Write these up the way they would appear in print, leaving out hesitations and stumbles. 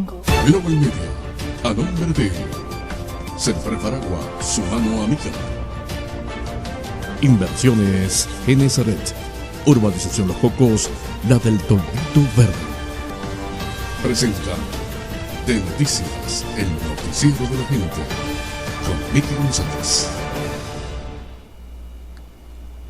Global Media, a nombre de Serpre Faragua, su mano amiga. Inversiones Genesaret, Urbanización Los Cocos, la del Toldito Verde. Presenta de Noticias, el noticiero de la gente, con Miki González.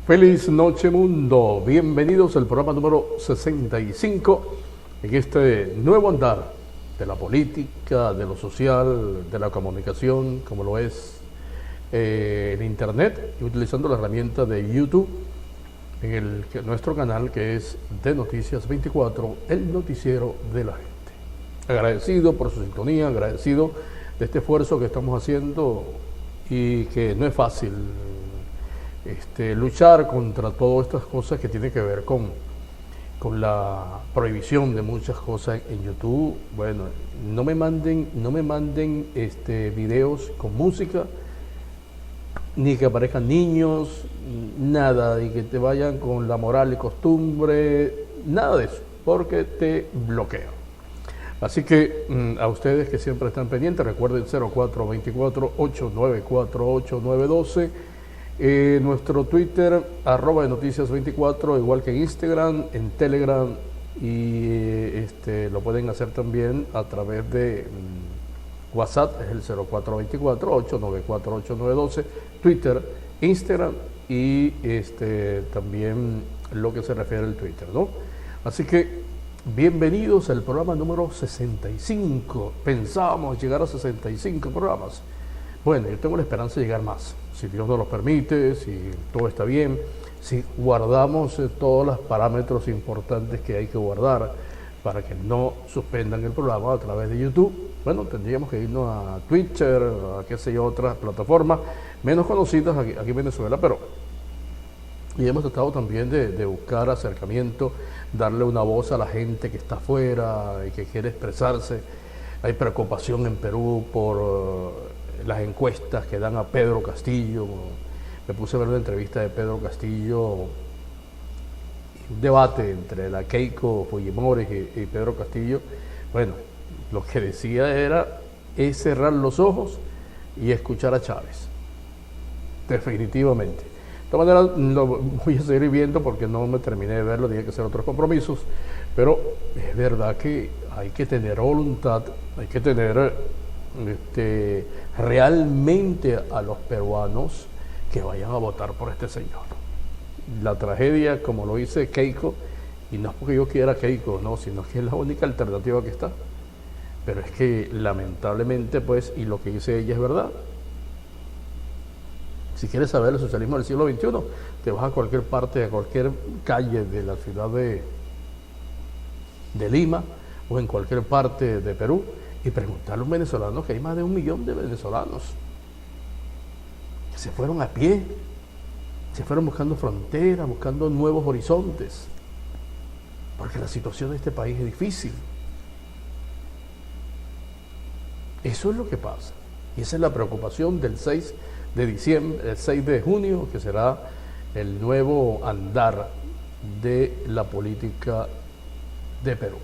Feliz noche mundo, bienvenidos al programa número 65 en este nuevo andar de la política, de lo social, de la comunicación, como lo es el internet, y utilizando la herramienta de YouTube en nuestro canal que es de Noticias 24, el noticiero de la gente. Agradecido por su sintonía, agradecido de este esfuerzo que estamos haciendo y que no es fácil luchar contra todas estas cosas que tienen que ver con la prohibición de muchas cosas en YouTube. Bueno, no me manden videos con música, ni que aparezcan niños, nada, y que te vayan con la moral y costumbre, nada de eso, porque te bloqueo. Así que a ustedes que siempre están pendientes, recuerden 0424-894-8912, nuestro Twitter, @de Noticias 24, igual que en Instagram, en Telegram, y lo pueden hacer también a través de WhatsApp, es el 0424-894-8912, Twitter, Instagram y también lo que se refiere al Twitter, ¿no? Así que bienvenidos al programa número 65. Pensábamos llegar a 65 programas. Bueno, yo tengo la esperanza de llegar más, si Dios nos lo permite, si todo está bien, si guardamos todos los parámetros importantes que hay que guardar para que no suspendan el programa a través de YouTube. Bueno, tendríamos que irnos a Twitter, a qué sé yo, otras plataformas menos conocidas aquí en Venezuela, pero y hemos tratado también de buscar acercamiento, darle una voz a la gente que está afuera y que quiere expresarse. Hay preocupación en Perú por las encuestas que dan a Pedro Castillo. Me puse a ver la entrevista de Pedro Castillo, un debate entre la Keiko Fujimori y Pedro Castillo. Bueno, lo que decía es cerrar los ojos y escuchar a Chávez, definitivamente. De todas maneras, lo voy a seguir viendo porque no me terminé de verlo, tenía que hacer otros compromisos, pero es verdad que hay que tener voluntad, hay que tener realmente a los peruanos que vayan a votar por este señor. La tragedia, como lo dice Keiko, y no es porque yo quiera Keiko, no, sino que es la única alternativa que está. Pero es que lamentablemente, pues, y lo que dice ella es verdad. Si quieres saber el socialismo del siglo XXI, te vas a cualquier parte, a cualquier calle de la ciudad de Lima o en cualquier parte de Perú y preguntarle a un venezolano, que hay más de 1 millón de venezolanos que se fueron a pie, se fueron buscando fronteras, buscando nuevos horizontes, porque la situación de este país es difícil. Eso es lo que pasa, y esa es la preocupación del 6 de diciembre, el 6 de junio, que será el nuevo andar de la política de Perú.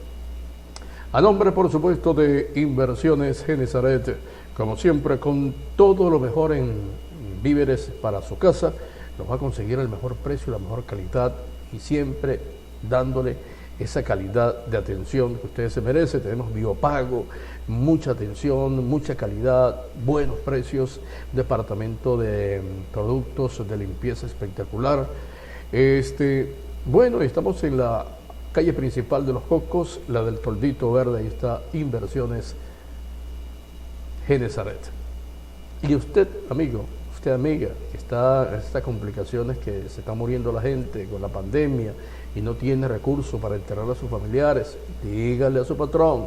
A nombre, por supuesto, de Inversiones Genesaret, como siempre, con todo lo mejor en víveres para su casa, nos va a conseguir el mejor precio, la mejor calidad y siempre dándole esa calidad de atención que ustedes se merecen. Tenemos biopago, mucha atención, mucha calidad, buenos precios, departamento de productos de limpieza espectacular. Bueno, estamos en la calle principal de Los Cocos, la del Toldito Verde, ahí está Inversiones Genesaret. Y usted, amigo, usted, amiga, que está en estas complicaciones, que se está muriendo la gente con la pandemia y no tiene recursos para enterrar a sus familiares, dígale a su patrón,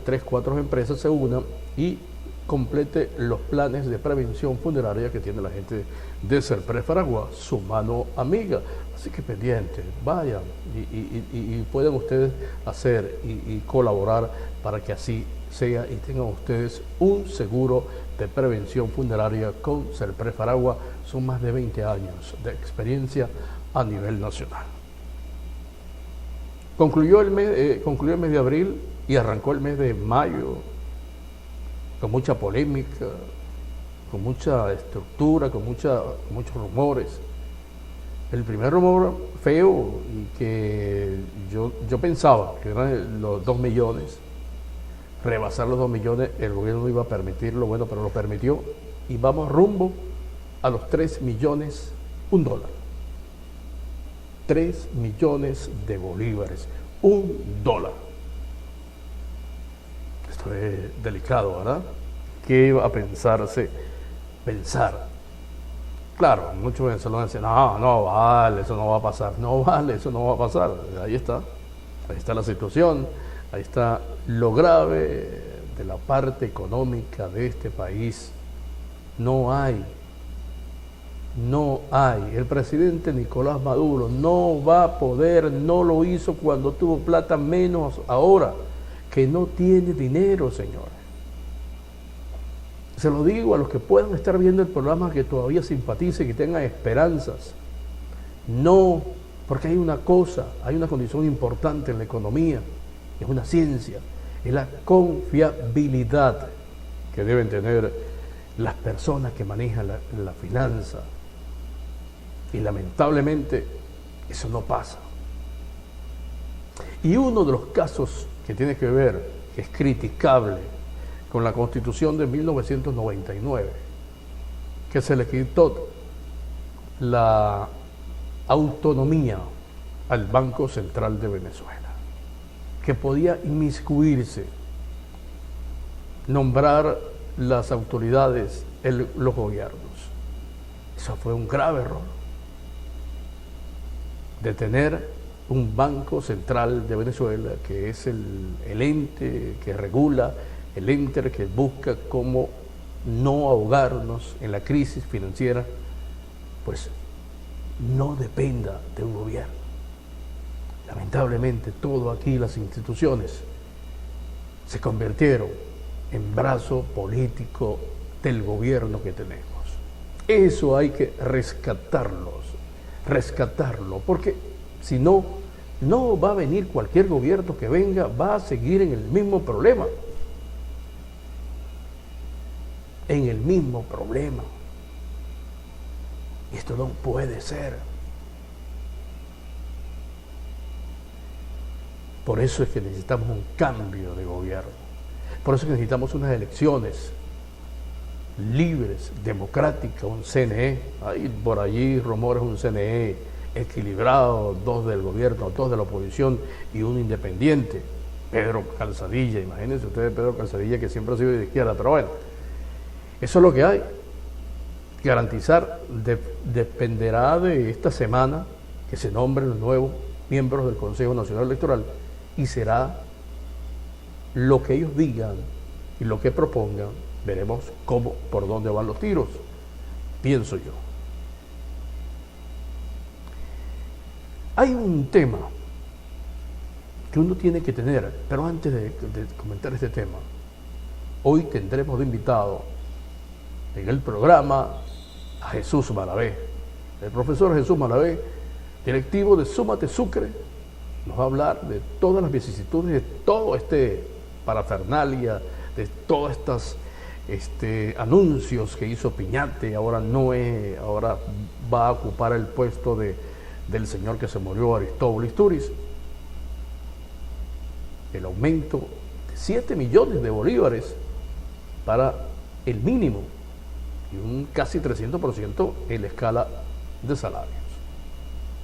3, 4 empresas se unan y complete los planes de prevención funeraria que tiene la gente de Serpre Faragua, su mano amiga. Así que pendientes, vayan y pueden ustedes hacer y colaborar para que así sea y tengan ustedes un seguro de prevención funeraria con Serpre Faragua. Son más de 20 años de experiencia a nivel nacional. Concluyó el mes de abril y arrancó el mes de mayo con mucha polémica, con mucha estructura, con muchos rumores. El primer rumor feo y que yo pensaba que eran los 2 millones, rebasar los 2 millones, el gobierno no iba a permitirlo, bueno, pero lo permitió y vamos rumbo a los 3 millones, $1. 3 millones de bolívares, $1. Esto es delicado, ¿verdad? ¿Qué iba a pensar? Claro, muchos venezolanos dicen, no vale, eso no va a pasar. No vale, eso no va a pasar. Ahí está la situación, ahí está lo grave de la parte económica de este país. No hay. El presidente Nicolás Maduro no va a poder, no lo hizo cuando tuvo plata, menos ahora, que no tiene dinero, señores. Se lo digo a los que puedan estar viendo el programa, que todavía simpaticen, que tengan esperanzas. No, porque hay una condición importante en la economía, es una ciencia, es la confiabilidad que deben tener las personas que manejan la finanza. Y lamentablemente eso no pasa. Y uno de los casos que tiene que ver, que es criticable, con la Constitución de 1999, que se le quitó la autonomía al Banco Central de Venezuela, que podía inmiscuirse, nombrar las autoridades, los gobiernos. Eso fue un grave error, de tener un Banco Central de Venezuela, que es el ente que regula, el ente que busca cómo no ahogarnos en la crisis financiera, pues no dependa de un gobierno. Lamentablemente, todo aquí, las instituciones, se convirtieron en brazo político del gobierno que tenemos. Eso hay que rescatarlo, porque si no, no va a venir cualquier gobierno que venga, va a seguir en el mismo problema. Y esto no puede ser. Por eso es que necesitamos un cambio de gobierno. Por eso es que necesitamos unas elecciones libres, democráticas, un CNE. Hay por allí rumores, un CNE equilibrado, 2 del gobierno, 2 de la oposición y un independiente. Pedro Calzadilla, imagínense ustedes Pedro Calzadilla, que siempre ha sido de izquierda, pero bueno, eso es lo que hay. Garantizar, dependerá de esta semana que se nombren los nuevos miembros del Consejo Nacional Electoral, y será lo que ellos digan y lo que propongan. Veremos por dónde van los tiros, pienso yo. Hay un tema que uno tiene que tener, pero antes de comentar este tema, hoy tendremos de invitado en el programa a Jesús Malavé. El profesor Jesús Malavé, directivo de Súmate Sucre, nos va a hablar de todas las vicisitudes, de todo parafernalia, de todas estas anuncios que hizo Piñate. Ahora va a ocupar el puesto del señor que se murió, Aristóbulo Isturiz. El aumento de 7 millones de bolívares para el mínimo y un casi 300% en la escala de salarios.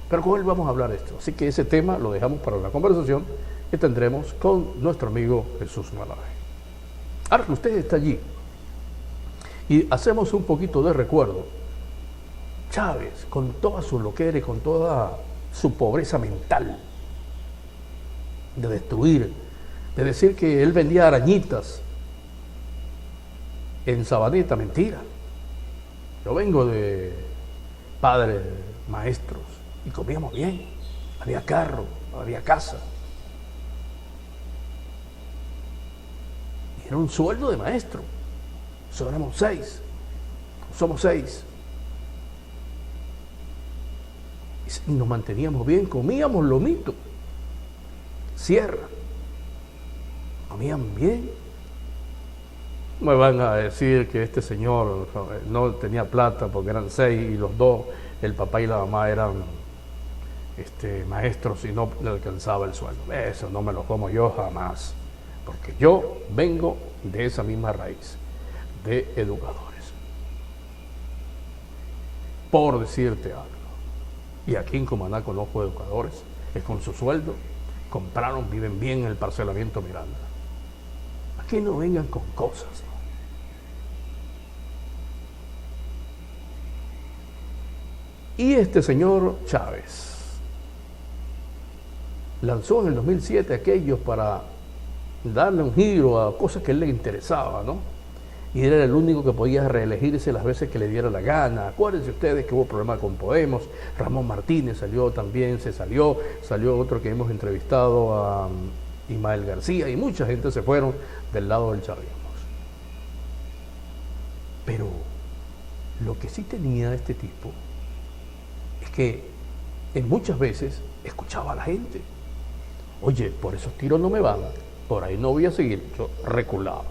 Pero con él vamos a hablar de esto, así que ese tema lo dejamos para la conversación que tendremos con nuestro amigo Jesús Malavé. Ahora que usted está allí y hacemos un poquito de recuerdo, Chávez, con toda su loquera y con toda su pobreza mental, de destruir, de decir que él vendía arañitas en Sabaneta, mentira. Yo vengo de padres maestros y comíamos bien, había carro, había casa. Y era un sueldo de maestro. Somos 6. Y nos manteníamos bien, comíamos lomito, sierra. comían bien. Me van a decir que este señor no tenía plata porque eran 6 y los 2, el papá y la mamá, eran maestros y no le alcanzaba el sueldo. Eso no me lo como yo jamás, porque yo vengo de esa misma raíz, de educadores. Por decirte algo. Y aquí en Cumaná conozco educadores que con su sueldo compraron, viven bien en el parcelamiento Miranda. Aquí no vengan con cosas, ¿no? Y este señor Chávez lanzó en el 2007 aquellos para darle un giro a cosas que a él le interesaba, ¿no? Y era el único que podía reelegirse las veces que le diera la gana. Acuérdense ustedes que hubo problemas con Podemos, Ramón Martínez salió también, salió otro que hemos entrevistado, a Ismael García, y mucha gente se fueron del lado del chavismo. Pero lo que sí tenía este tipo es que muchas veces escuchaba a la gente. Oye, por esos tiros no me van, por ahí no voy a seguir. Yo reculaba.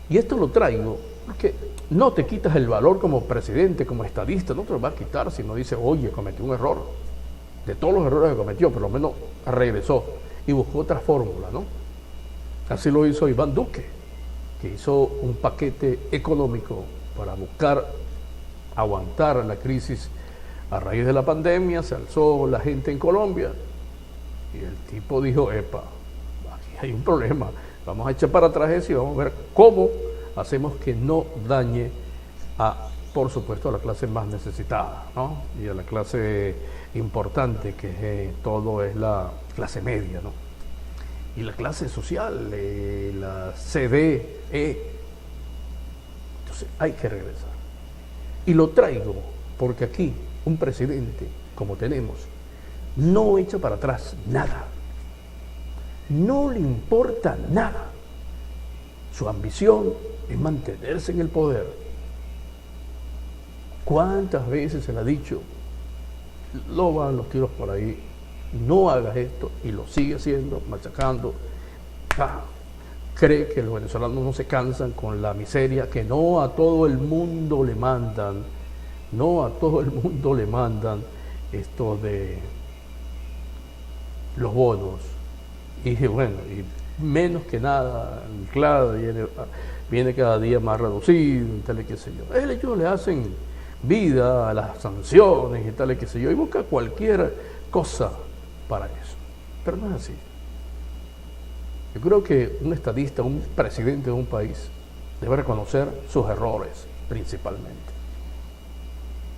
Y esto lo traigo porque no te quitas el valor como presidente, como estadista, no te lo va a quitar si no dices, oye, cometí un error. De todos los errores que cometió, por lo menos regresó y buscó otra fórmula, ¿no? Así lo hizo Iván Duque, que hizo un paquete económico para buscar aguantar la crisis a raíz de la pandemia. Se alzó la gente en Colombia y el tipo dijo, epa, aquí hay un problema. Vamos a echar para atrás eso y vamos a ver cómo hacemos que no dañe por supuesto, a la clase más necesitada, ¿no? Y a la clase importante, que todo es la clase media, ¿no? Y la clase social, la CDE. Entonces hay que regresar. Y lo traigo porque aquí un presidente, como tenemos, no echa para atrás nada. No le importa nada. Su ambición es mantenerse en el poder. ¿Cuántas veces se le ha dicho? Lo van los tiros por ahí, no hagas esto, y lo sigue haciendo, machacando. Cree que los venezolanos no se cansan con la miseria, que no a todo el mundo le mandan, esto de los bonos. Y bueno, y menos que nada, claro, viene cada día más reducido y tal y qué sé yo. Ellos le hacen vida a las sanciones y tal y qué sé yo, y busca cualquier cosa para eso. Pero no es así. Yo creo que un estadista, un presidente de un país, debe reconocer sus errores principalmente.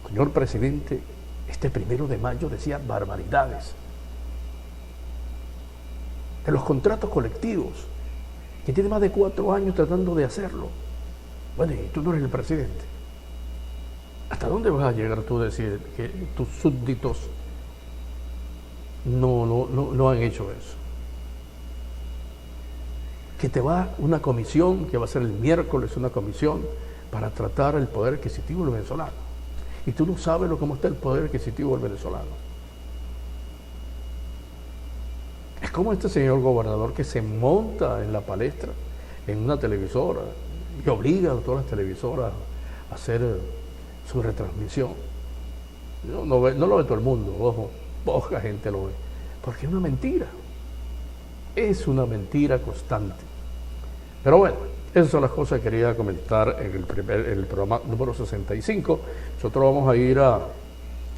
Señor presidente, este 1 de mayo decía barbaridades. En los contratos colectivos, que tiene más de 4 años tratando de hacerlo. Bueno, y tú no eres el presidente. ¿Hasta dónde vas a llegar tú a decir que tus súbditos no han hecho eso? Que te va una comisión, que va a ser el miércoles una comisión para tratar el poder adquisitivo del venezolano. Y tú no sabes cómo está el poder adquisitivo del venezolano. Es como este señor gobernador que se monta en la palestra, en una televisora, y obliga a todas las televisoras a hacer su retransmisión. No lo ve todo el mundo, ojo, poca gente lo ve, porque es una mentira. Es una mentira constante. Pero bueno, esas son las cosas que quería comentar en el programa número 65. Nosotros vamos a ir a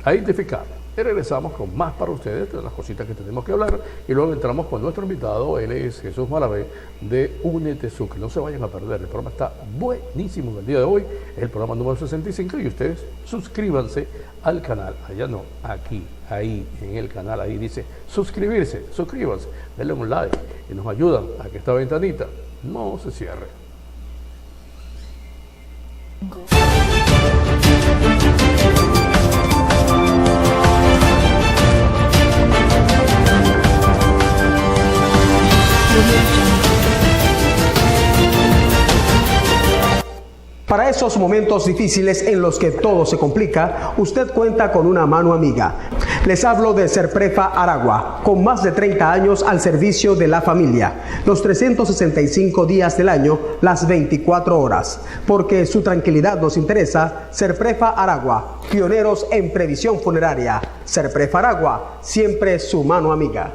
identificar. Y regresamos con más para ustedes de las cositas que tenemos que hablar, y luego entramos con nuestro invitado. Él es Jesús Malavé de Únete Sucre. No se vayan a perder, el programa está buenísimo el día de hoy, es el programa número 65, y ustedes suscríbanse al canal, allá no, aquí, ahí en el canal, ahí dice suscribirse, suscríbanse, denle un like y nos ayudan a que esta ventanita no se cierre. Para esos momentos difíciles en los que todo se complica, usted cuenta con una mano amiga. Les hablo de Serprefa Aragua, con más de 30 años al servicio de la familia, los 365 días del año, las 24 horas. Porque su tranquilidad nos interesa, Serprefa Aragua, pioneros en previsión funeraria. Serprefa Aragua, siempre su mano amiga.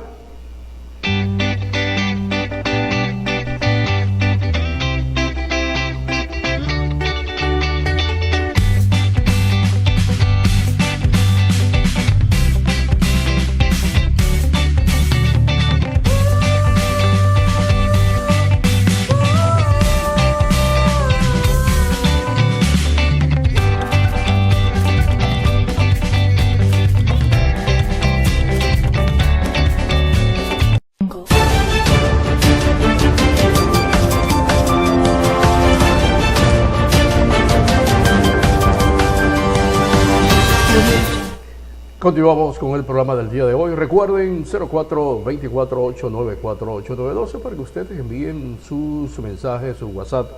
Continuamos con el programa del día de hoy. Recuerden 04-24-894-8912 para que ustedes envíen sus mensajes, su WhatsApp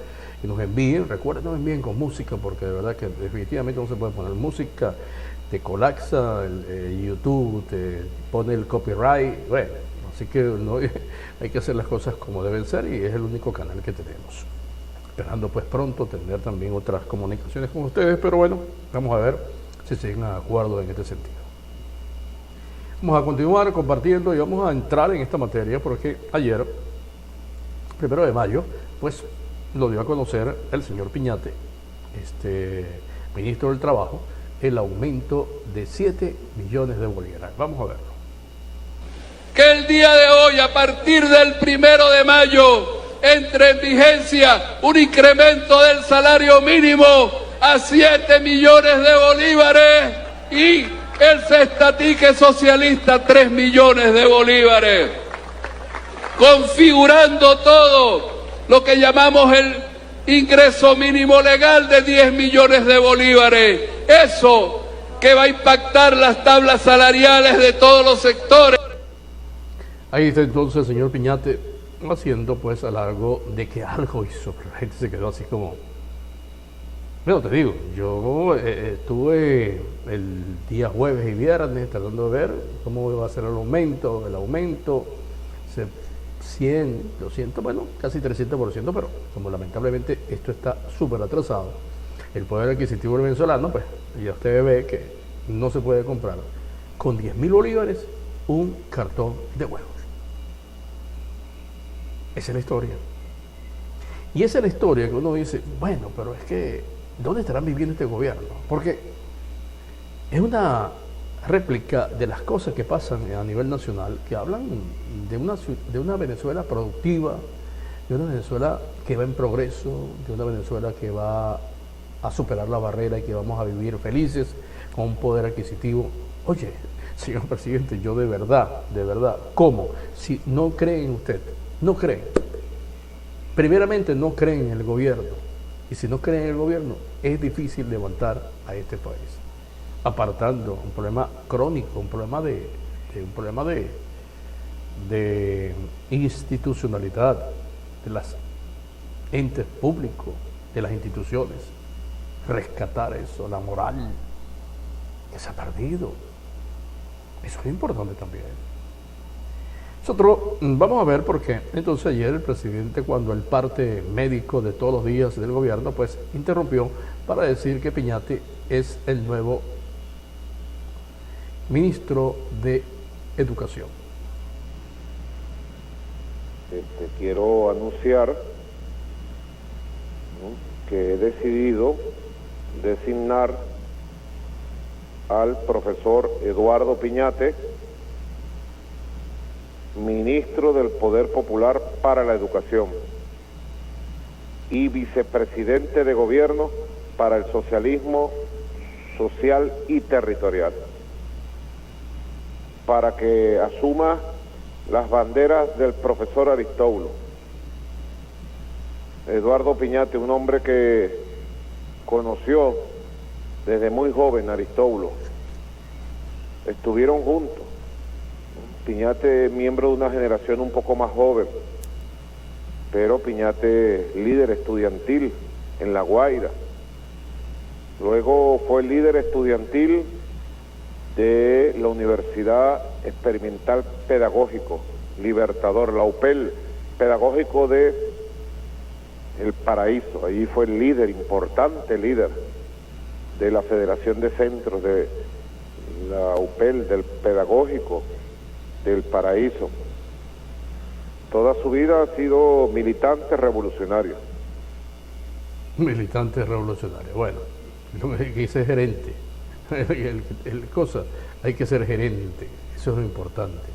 y nos envíen. Recuerden, nos envíen con música porque de verdad que definitivamente no se puede poner música. Te colapsa el YouTube, te pone el copyright. Bueno, así que no, hay que hacer las cosas como deben ser y es el único canal que tenemos. Esperando pues pronto tener también otras comunicaciones con ustedes, pero bueno, vamos a ver si siguen de acuerdo en este sentido. Vamos a continuar compartiendo y vamos a entrar en esta materia porque ayer, 1 de mayo, pues lo dio a conocer el señor Piñate, ministro del Trabajo, el aumento de 7 millones de bolívares. Vamos a verlo. Que el día de hoy, a partir del 1 de mayo, entre en vigencia un incremento del salario mínimo a 7 millones de bolívares y el cestatique socialista 3 millones de bolívares, configurando todo lo que llamamos el ingreso mínimo legal de 10 millones de bolívares. Eso que va a impactar las tablas salariales de todos los sectores. Ahí está entonces el señor Piñate haciendo pues alargo de que algo hizo, pero la gente se quedó así como... Bueno, te digo, yo estuve el día jueves y viernes tratando de ver cómo va a ser el aumento, 100, 200, bueno, casi 300%, pero como lamentablemente esto está súper atrasado, el poder adquisitivo venezolano, pues ya usted ve que no se puede comprar con 10.000 bolívares un cartón de huevos. Esa es la historia. Y esa es la historia que uno dice, bueno, pero es que ¿dónde estarán viviendo este gobierno? Porque es una réplica de las cosas que pasan a nivel nacional, que hablan de una Venezuela productiva, de una Venezuela que va en progreso, de una Venezuela que va a superar la barrera y que vamos a vivir felices con un poder adquisitivo. Oye, señor presidente, yo de verdad, ¿cómo? Si no creen en usted, no creen. Primeramente no creen en el gobierno. Y si no creen en el gobierno, es difícil levantar a este país, apartando un problema crónico, un problema de institucionalidad de los entes públicos, de las instituciones, rescatar eso, la moral que se ha perdido. Eso es importante también. Nosotros vamos a ver por qué. Entonces ayer el presidente, cuando el parte médico de todos los días del gobierno, pues interrumpió para decir que Piñate es el nuevo ministro de Educación. Quiero anunciar, ¿no?, que he decidido designar al profesor Eduardo Piñate ministro del Poder Popular para la Educación y vicepresidente de Gobierno para el socialismo social y territorial, para que asuma las banderas del profesor Aristóbulo. Eduardo Piñate, un hombre que conoció desde muy joven a Aristóbulo, estuvieron juntos. Piñate, miembro de una generación un poco más joven, pero Piñate líder estudiantil en La Guaira, Luego fue líder estudiantil de la Universidad Experimental Pedagógico Libertador, la UPEL, pedagógico de El Paraíso. Ahí fue el líder, importante líder de la Federación de Centros de la UPEL, del pedagógico del Paraíso. Toda su vida ha sido militante revolucionario. Militante revolucionario. Bueno, lo que dice gerente. Hay que ser gerente. Eso es lo importante.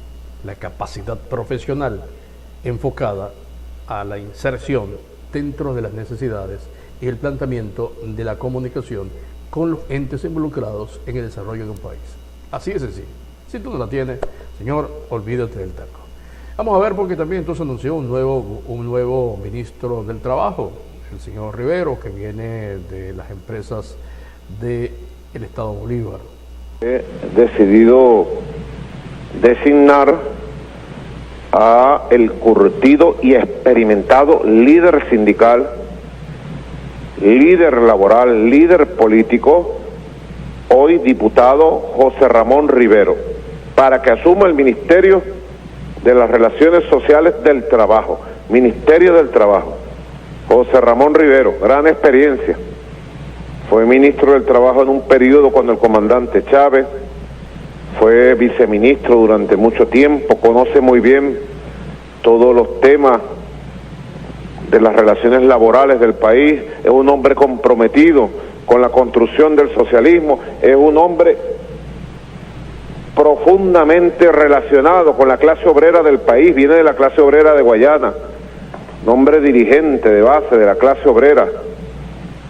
La capacidad profesional enfocada a la inserción dentro de las necesidades y el planteamiento de la comunicación con los entes involucrados en el desarrollo de un país. Así de sencillo. Si tú no la tienes, señor, olvídate del taco. Vamos a ver, porque también entonces anunció un nuevo ministro del Trabajo, el señor Rivero, que viene de las empresas del Estado Bolívar. He decidido designar a el curtido y experimentado líder sindical, líder laboral, líder político, hoy diputado José Ramón Rivero, para que asuma el Ministerio de las Relaciones Sociales del Trabajo, Ministerio del Trabajo. José Ramón Rivero, gran experiencia, fue ministro del Trabajo en un periodo cuando el comandante Chávez, fue viceministro durante mucho tiempo, conoce muy bien todos los temas de las relaciones laborales del país, es un hombre comprometido con la construcción del socialismo, es un hombre profundamente relacionado con la clase obrera del país, viene de la clase obrera de Guayana, un hombre dirigente de base de la clase obrera,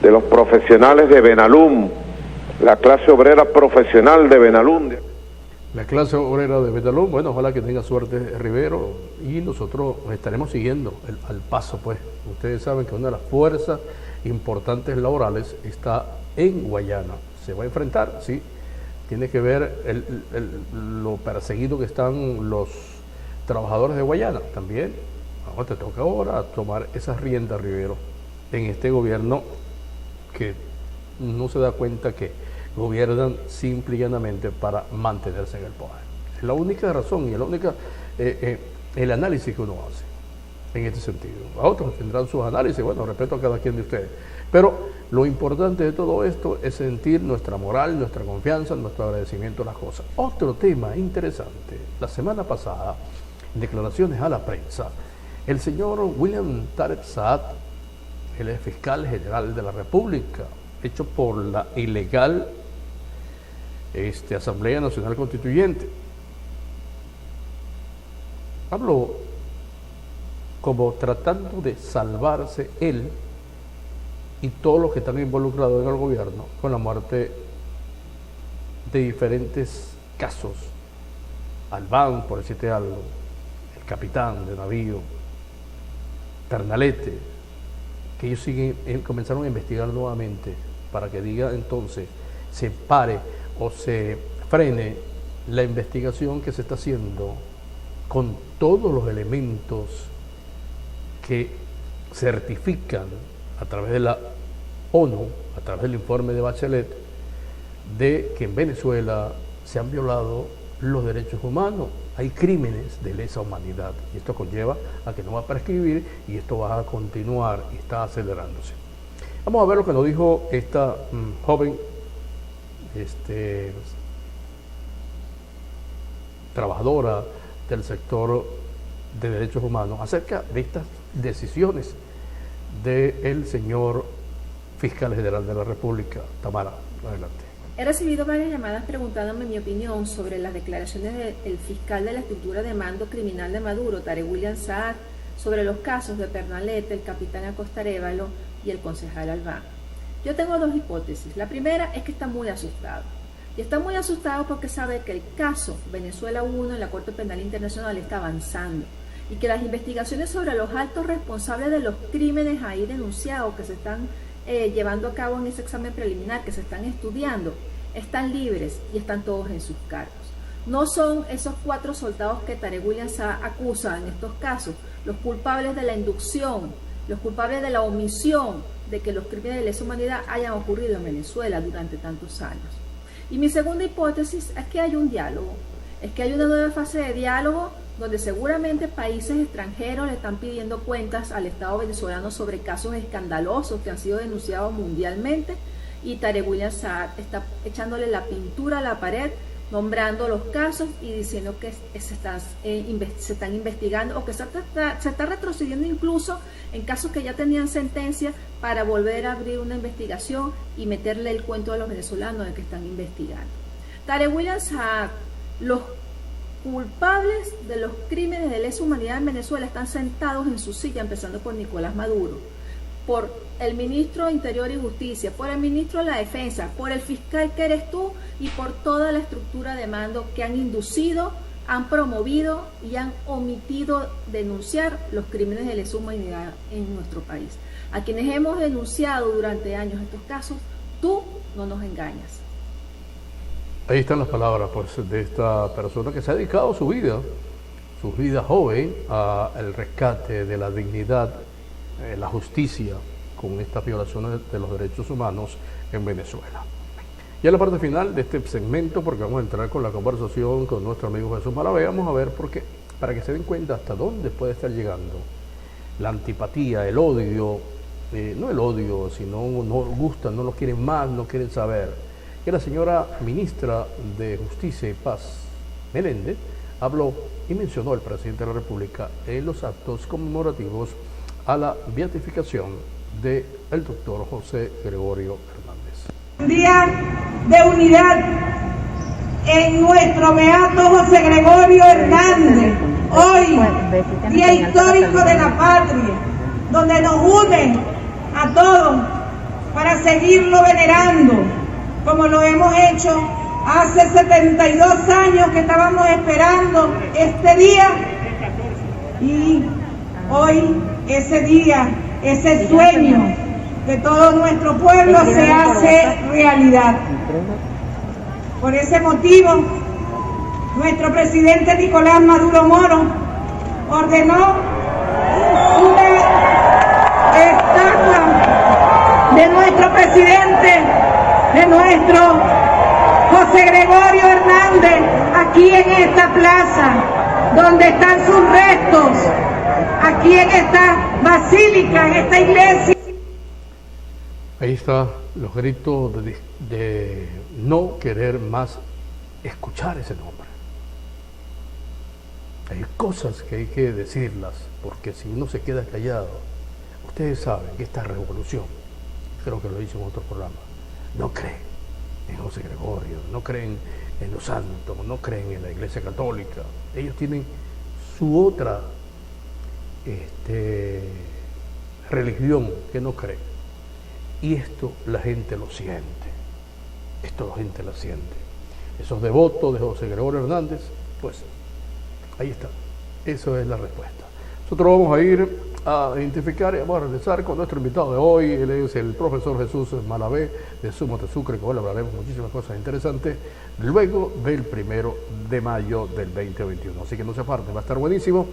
de los profesionales de Benalum, la clase obrera profesional de Benalum. La clase obrera de Benalum, bueno, ojalá que tenga suerte Rivero, y nosotros estaremos siguiendo al paso, pues. Ustedes saben que una de las fuerzas importantes laborales está en Guayana. Se va a enfrentar, sí. Tiene que ver lo perseguido que están los trabajadores de Guayana también. Ahora te toca ahora tomar esas riendas, Rivero, en este gobierno que no se da cuenta que gobiernan simple y llanamente para mantenerse en el poder. Es la única razón y es la única el análisis que uno hace en este sentido. A otros tendrán sus análisis, bueno, respeto a cada quien de ustedes. Pero lo importante de todo esto es sentir nuestra moral, nuestra confianza, nuestro agradecimiento a las cosas. Otro tema interesante, la semana pasada, en declaraciones a la prensa, el señor William Tarek Saad, el ex fiscal general de la República, hecho por la ilegal Asamblea Nacional Constituyente, habló como tratando de salvarse él y todos los que están involucrados en el gobierno con la muerte de diferentes casos. Albán, por decirte algo, el capitán de navío, Ternalete, que ellos comenzaron a investigar nuevamente para que diga entonces se pare o se frene la investigación que se está haciendo con todos los elementos que certifican a través de la ONU, a través del informe de Bachelet, de que en Venezuela se han violado los derechos humanos, hay crímenes de lesa humanidad, y esto conlleva a que no va a prescribir y esto va a continuar y está acelerándose. Vamos a ver lo que nos dijo esta joven trabajadora del sector de derechos humanos acerca de estas decisiones del señor fiscal general de la República. Tamara, adelante. He recibido varias llamadas preguntándome mi opinión sobre las declaraciones del fiscal de la estructura de mando criminal de Maduro, Tarek William Saad, sobre los casos de Pernalete, el capitán Acosta Arévalo y el concejal Albán. Yo tengo dos hipótesis. La primera es que está muy asustado. Y está muy asustado porque sabe que el caso Venezuela 1 en la Corte Penal Internacional está avanzando y que las investigaciones sobre los altos responsables de los crímenes ahí denunciados que se están llevando a cabo en ese examen preliminar, que se están estudiando, están libres y están todos en sus cargos. No son esos 4 soldados que Tarek William Saad acusa en estos casos los culpables de la inducción los culpables de la omisión de que los crímenes de lesa humanidad hayan ocurrido en Venezuela durante tantos años. Y mi segunda hipótesis es que hay un diálogo, es que hay una nueva fase de diálogo donde seguramente países extranjeros le están pidiendo cuentas al Estado venezolano sobre casos escandalosos que han sido denunciados mundialmente, y Tarek William Saad está echándole la pintura a la pared, nombrando los casos y diciendo que se están investigando, o que se está retrocediendo incluso en casos que ya tenían sentencia, para volver a abrir una investigación y meterle el cuento a los venezolanos de que están investigando. Tarek William Saad, los culpables de los crímenes de lesa humanidad en Venezuela están sentados en su silla, empezando por Nicolás Maduro, por el ministro de Interior y Justicia, por el ministro de la Defensa, por el fiscal que eres tú y por toda la estructura de mando que han inducido, han promovido y han omitido denunciar los crímenes de lesa humanidad en nuestro país. A quienes hemos denunciado durante años estos casos, tú no nos engañas. Ahí están las palabras pues, de esta persona que se ha dedicado su vida joven, al rescate de la dignidad, la justicia con estas violaciones de los derechos humanos en Venezuela. Ya en la parte final de este segmento, porque vamos a entrar con la conversación con nuestro amigo Jesús Malavé, vamos a ver porque, para que se den cuenta hasta dónde puede estar llegando la antipatía, el odio, no el odio, sino no gustan, no lo quieren más, no quieren saber. Que la señora ministra de Justicia y Paz, Meléndez, habló y mencionó al presidente de la República en los actos conmemorativos a la beatificación del doctor José Gregorio Hernández. Un día de unidad en nuestro beato José Gregorio Hernández, hoy, día histórico de la patria, donde nos une a todos para seguirlo venerando, como lo hemos hecho hace 72 años que estábamos esperando este día, y hoy ese día, ese sueño de todo nuestro pueblo se hace realidad. Por ese motivo, nuestro presidente Nicolás Maduro Moro ordenó una estatua de nuestro presidente, de nuestro José Gregorio Hernández, aquí en esta plaza, donde están sus restos, aquí en esta basílica, en esta iglesia. Ahí están los gritos de no querer más escuchar ese nombre. Hay cosas que hay que decirlas, porque si uno se queda callado, ustedes saben que esta revolución, creo que lo hice en otro programa, no creen en José Gregorio, no creen en los santos, no creen en la Iglesia Católica. Ellos tienen su otra religión que no cree. Y esto la gente lo siente. Esto la gente lo siente. Esos devotos de José Gregorio Hernández, pues ahí está. Eso es la respuesta. Nosotros vamos a ir a identificar y vamos a regresar con nuestro invitado de hoy. Él es el profesor Jesús Malavé de Sumo de Sucre, con él hablaremos muchísimas cosas interesantes luego del 1 de mayo del 2021. Así que no se aparten, va a estar buenísimo.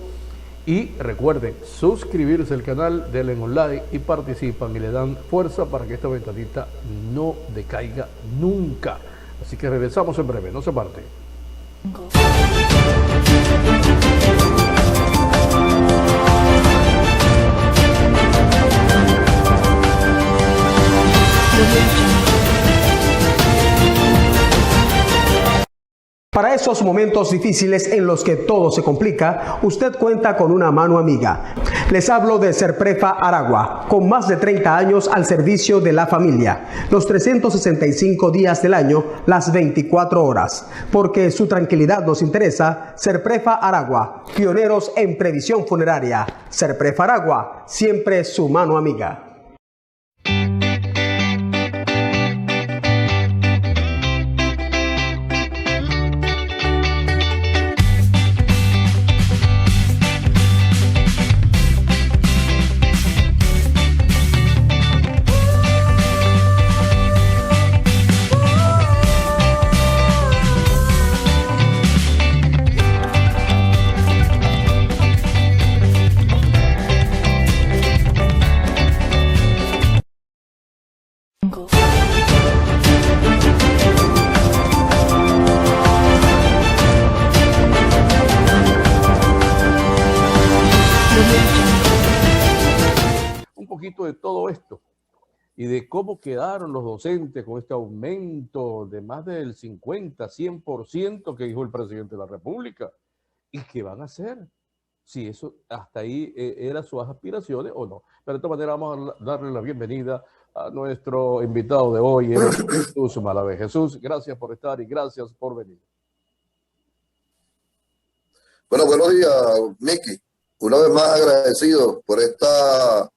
Y recuerden suscribirse al canal, denle en like y participan y le dan fuerza para que esta ventanita no decaiga nunca. Así que regresamos en breve, no se aparten. Para esos momentos difíciles en los que todo se complica, usted cuenta con una mano amiga. Les hablo de Serprefa Aragua, con más de 30 años al servicio de la familia, los 365 días del año, las 24 horas. Porque su tranquilidad nos interesa, Serprefa Aragua, pioneros en previsión funeraria. Serprefa Aragua, siempre su mano amiga. poquito de todo esto y de cómo quedaron los docentes con este aumento de más del 50-100% que dijo el presidente de la República. ¿Y qué van a hacer? Si eso hasta ahí eran sus aspiraciones o no. Pero de todas maneras vamos a darle la bienvenida a nuestro invitado de hoy, Jesús Malavé. Jesús, gracias por estar y gracias por venir. Bueno, buenos días, Miki. Una vez más agradecido por esta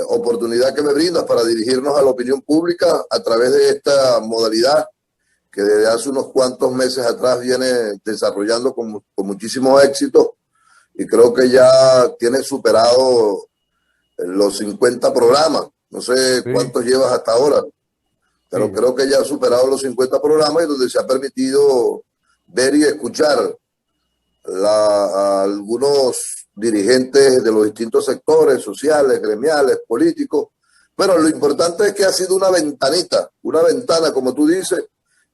oportunidad que me brindas para dirigirnos a la opinión pública a través de esta modalidad que desde hace unos cuantos meses atrás viene desarrollando con muchísimo éxito y creo que ya tiene superado los 50 programas. No sé cuántos llevas hasta ahora, pero creo que ya ha superado los 50 programas y donde se ha permitido ver y escuchar a algunos dirigentes de los distintos sectores sociales, gremiales, políticos. Bueno, lo importante es que ha sido una ventanita, una ventana, como tú dices,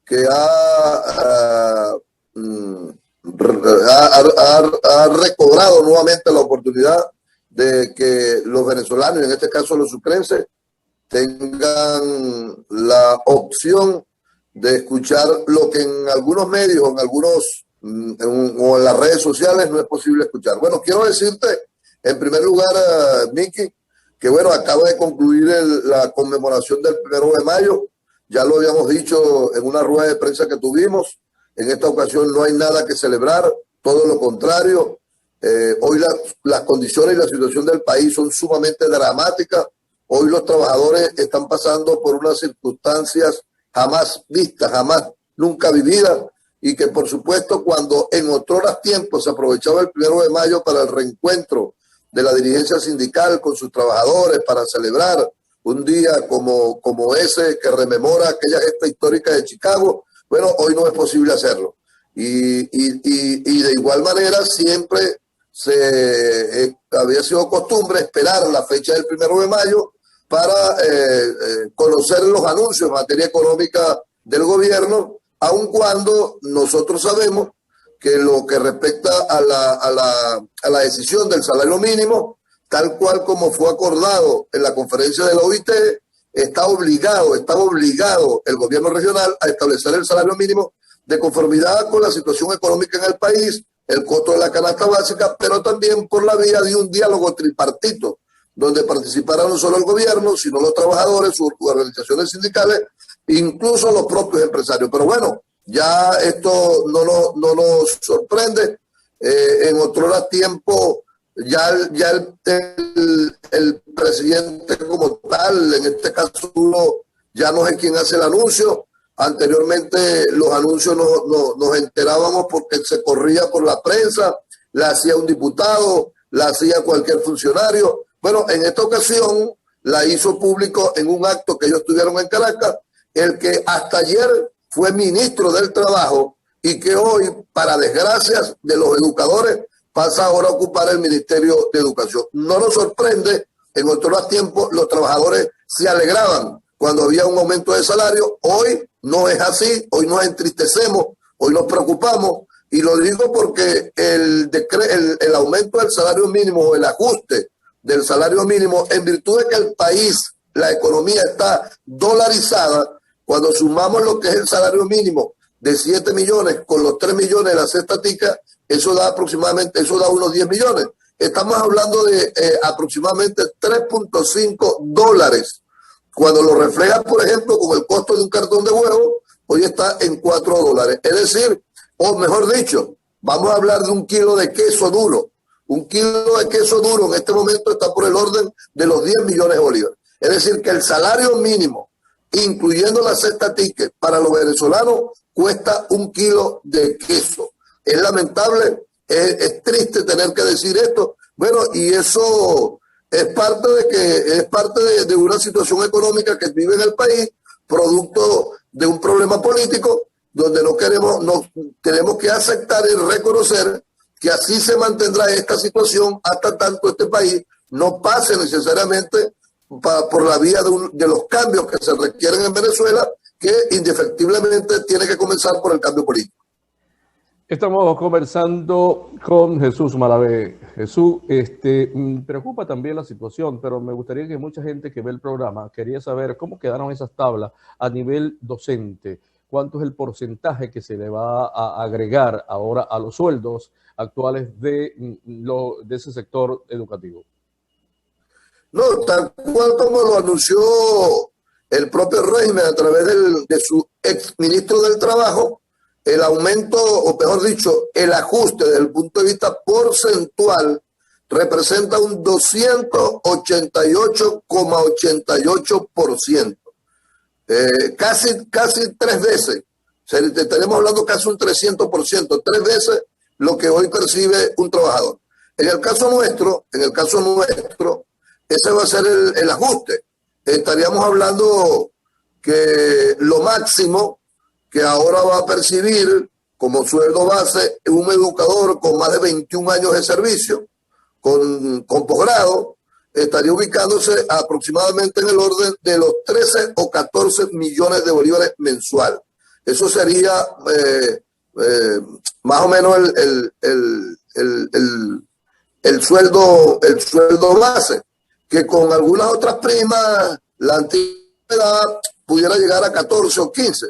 que ha recobrado nuevamente la oportunidad de que los venezolanos, en este caso los sucrenses, tengan la opción de escuchar lo que en algunos medios, en algunos o en las redes sociales no es posible escuchar. Bueno, quiero decirte, en primer lugar, Miki, que bueno, acaba de concluir la conmemoración del 1 de mayo. Ya lo habíamos dicho en una rueda de prensa que tuvimos. En esta ocasión no hay nada que celebrar, todo lo contrario. Hoy las condiciones y la situación del país son sumamente dramáticas. Hoy los trabajadores están pasando por unas circunstancias jamás vistas, jamás, nunca vividas, y que por supuesto cuando en otros tiempos se aprovechaba el 1 de mayo para el reencuentro de la dirigencia sindical con sus trabajadores para celebrar un día como ese que rememora aquella gesta histórica de Chicago, bueno, hoy no es posible hacerlo. Y de igual manera siempre había sido costumbre esperar la fecha del 1 de mayo para conocer los anuncios en materia económica del gobierno, aun cuando nosotros sabemos que lo que respecta a la decisión del salario mínimo, tal cual como fue acordado en la conferencia de la OIT, estaba obligado el gobierno regional a establecer el salario mínimo de conformidad con la situación económica en el país, el costo de la canasta básica, pero también por la vía de un diálogo tripartito, donde participara no solo el gobierno, sino los trabajadores, sus organizaciones sindicales, incluso los propios empresarios. Pero bueno, ya esto no nos sorprende. En otro tiempo, ya el presidente como tal, en este caso uno ya no es quien hace el anuncio. Anteriormente los anuncios nos enterábamos porque se corría por la prensa, la hacía un diputado, la hacía cualquier funcionario. Bueno, en esta ocasión la hizo público en un acto que ellos tuvieron en Caracas, el que hasta ayer fue ministro del Trabajo y que hoy, para desgracias de los educadores, pasa ahora a ocupar el Ministerio de Educación. No nos sorprende, en otros tiempos los trabajadores se alegraban cuando había un aumento de salario. Hoy no es así, hoy nos entristecemos, hoy nos preocupamos, y lo digo porque el aumento del salario mínimo o el ajuste del salario mínimo, en virtud de que el país, la economía está dolarizada, cuando sumamos lo que es el salario mínimo de 7 millones con los 3 millones de la cesta tica, eso da unos 10 millones. Estamos hablando de aproximadamente $3.5. Cuando lo refleja, por ejemplo, con el costo de un cartón de huevo, hoy está en $4. Es decir, o mejor dicho, vamos a hablar de un kilo de queso duro. Un kilo de queso duro en este momento está por el orden de los 10 millones de bolívares. Es decir, que el salario mínimo, incluyendo la cesta ticket, para los venezolanos cuesta un kilo de queso. Es lamentable, es triste tener que decir esto. Bueno, y eso es parte de una situación económica que vive en el país, producto de un problema político, donde tenemos que aceptar y reconocer que así se mantendrá esta situación hasta tanto este país no pase necesariamente por la vía de los cambios que se requieren en Venezuela, que indefectiblemente tiene que comenzar por el cambio político. Estamos conversando con Jesús Malavé. Jesús, preocupa también la situación, pero me gustaría que mucha gente que ve el programa quería saber cómo quedaron esas tablas a nivel docente. ¿Cuánto es el porcentaje que se le va a agregar ahora a los sueldos actuales de ese sector educativo? No, tal cual como lo anunció el propio régimen a través de su ex ministro del Trabajo, el aumento, o mejor dicho, el ajuste desde el punto de vista porcentual representa un 288,88%. Casi 3 veces. O sea, estaremos hablando casi un 300%, 3 veces lo que hoy percibe un trabajador. En el caso nuestro, ese va a ser el ajuste. Estaríamos hablando que lo máximo que ahora va a percibir como sueldo base un educador con más de 21 años de servicio, con posgrado, estaría ubicándose aproximadamente en el orden de los 13 o 14 millones de bolívares mensual. Eso sería más o menos el sueldo base, que con algunas otras primas la antigüedad pudiera llegar a 14 o 15.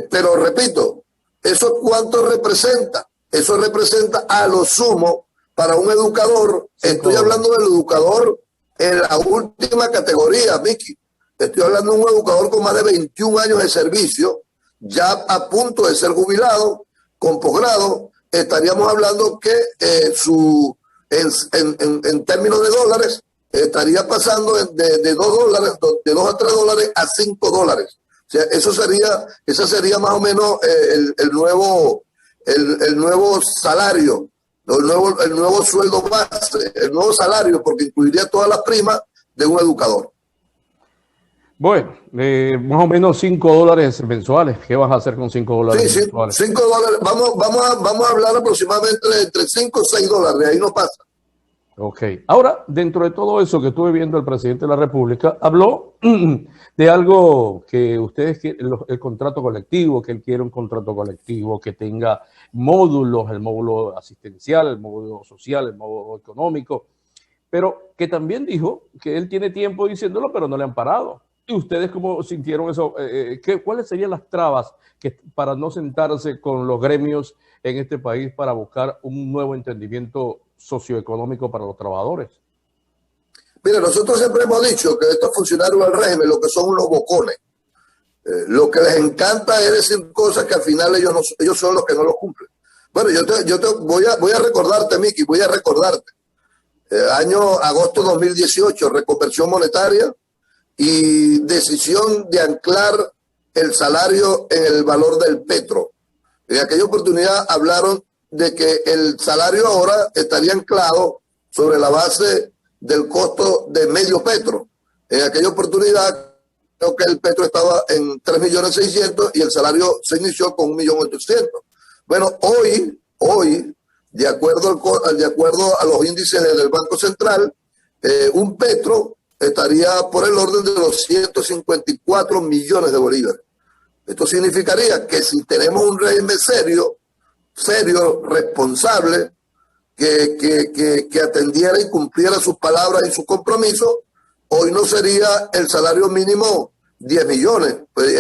Pero repito, ¿eso cuánto representa? Eso representa a lo sumo para un educador. Estoy hablando del educador en la última categoría, Miki. Estoy hablando de un educador con más de 21 años de servicio, ya a punto de ser jubilado, con posgrado. Estaríamos hablando que en términos de dólares estaría pasando de $2, de $2 a $3 a $5. O sea, ese sería más o menos el nuevo salario, el nuevo sueldo base, el nuevo salario, porque incluiría todas las primas de un educador. Bueno, más o menos $5 mensuales. ¿Qué vas a hacer con $5 mensuales? Sí, $5. Vamos a hablar aproximadamente de entre $5 o $6. De ahí no pasa. Ok. Ahora, dentro de todo eso que estuve viendo, el presidente de la República habló de algo que ustedes quieren, el contrato colectivo, que él quiere un contrato colectivo que tenga módulos, el módulo asistencial, el módulo social, el módulo económico, pero que también dijo que él tiene tiempo diciéndolo, pero no le han parado. ¿Y ustedes cómo sintieron eso? ¿Cuáles serían las trabas para no sentarse con los gremios en este país para buscar un nuevo entendimiento socioeconómico para los trabajadores? Mira, nosotros siempre hemos dicho que estos funcionarios del régimen lo que son unos bocones. Lo que les encanta es decir cosas que al final ellos son los que no los cumplen. Bueno, yo te voy a recordarte, Miki, voy a recordarte. Año agosto 2018, reconversión monetaria y decisión de anclar el salario en el valor del petro. En aquella oportunidad hablaron de que el salario ahora estaría anclado sobre la base del costo de medio petro. En aquella oportunidad creo que el petro estaba en 3.600.000 y el salario se inició con 1.800.000. Bueno, hoy, de acuerdo a los índices del Banco Central, un petro estaría por el orden de los 154 millones de bolívares. Esto significaría que si tenemos un régimen serio, responsable, que atendiera y cumpliera sus palabras y sus compromisos, hoy no sería el salario mínimo 10 millones. Pues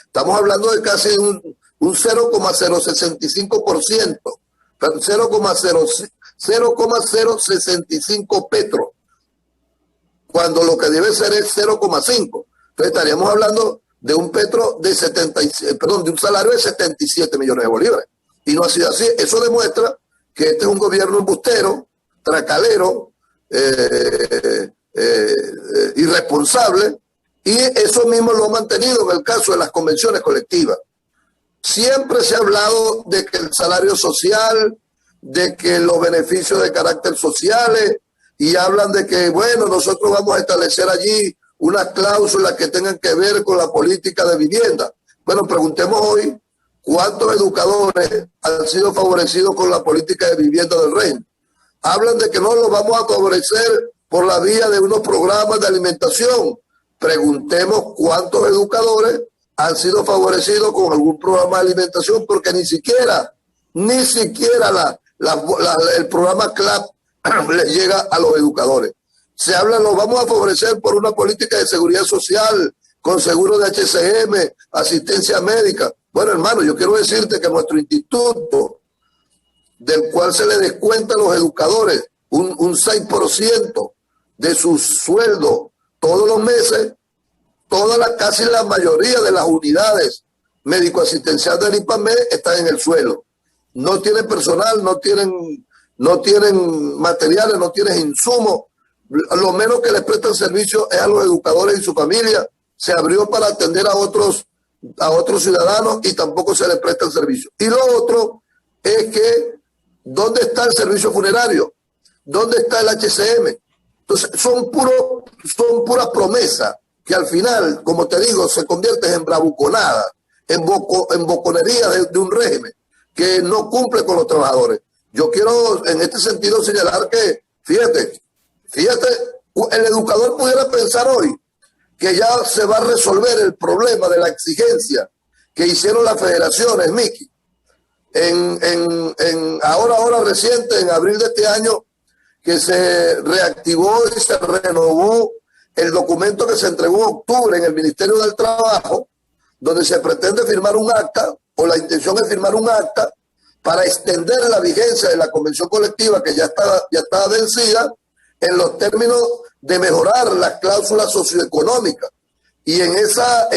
estamos hablando de casi un 0,065%, 0,065 petros, cuando lo que debe ser es 0,5. Entonces estaríamos hablando de un petro de un salario de 77 millones de bolívares. Y no ha sido así. Eso demuestra que este es un gobierno embustero, tracalero, irresponsable, y eso mismo lo ha mantenido en el caso de las convenciones colectivas. Siempre se ha hablado de que el salario social, de que los beneficios de carácter sociales, y hablan de que, bueno, nosotros vamos a establecer allí unas cláusulas que tengan que ver con la política de vivienda. Bueno, preguntemos hoy cuántos educadores han sido favorecidos con la política de vivienda del régimen. Hablan de que no los vamos a favorecer por la vía de unos programas de alimentación. Preguntemos cuántos educadores han sido favorecidos con algún programa de alimentación, porque ni siquiera Ni siquiera el programa CLAP les llega a los educadores. Se habla, los vamos a favorecer por una política de seguridad social, con seguro de HCM, asistencia médica. Bueno, hermano, yo quiero decirte que nuestro instituto, del cual se le descuenta a los educadores un 6% de su sueldo todos los meses, casi la mayoría de las unidades médico-asistenciales del IPAMED están en el suelo. No tienen personal, no tienen materiales, no tienen insumos. Lo menos que les prestan servicio es a los educadores y su familia. Se abrió para atender a otros ciudadanos y tampoco se les prestan servicio. Y lo otro es que, ¿dónde está el servicio funerario? ¿Dónde está el HCM? Entonces, son puras promesas que al final, como te digo, se convierten en bravuconadas, en boconería de un régimen que no cumple con los trabajadores. Yo quiero en este sentido señalar que, fíjate, el educador pudiera pensar hoy que ya se va a resolver el problema de la exigencia que hicieron las federaciones, Miki. Ahora reciente, en abril de este año, que se reactivó y se renovó el documento que se entregó en octubre en el Ministerio del Trabajo, donde se pretende firmar un acta, o la intención es firmar un acta, para extender la vigencia de la convención colectiva que ya estaba vencida, en los términos de mejorar las cláusulas socioeconómicas. Y en esta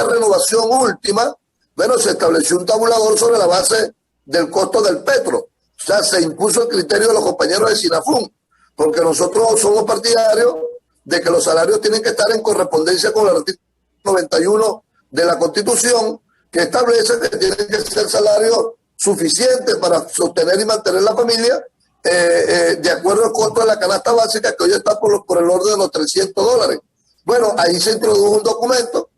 renovación última, bueno, se estableció un tabulador sobre la base del costo del petro. O sea, se impuso el criterio de los compañeros de SINAFUN, porque nosotros somos partidarios de que los salarios tienen que estar en correspondencia con el artículo 91 de la Constitución, que establece que tienen que ser salarios suficientes para sostener y mantener la familia, de acuerdo al costo de la canasta básica, que hoy está por el orden de los $300. Bueno, ahí se introdujo un documento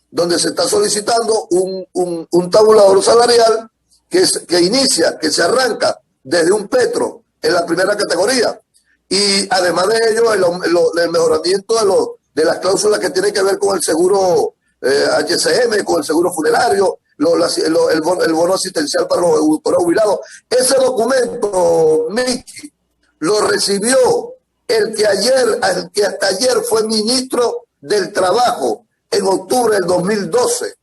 donde se está solicitando un tabulador salarial que se arranca desde un petro en la primera categoría. Y además de ello, el mejoramiento de las cláusulas que tienen que ver con el seguro HCM, con el seguro funerario, el bono asistencial para los educadores jubilados. Ese documento, Miki, lo recibió el que hasta ayer fue ministro del Trabajo en octubre del 2012.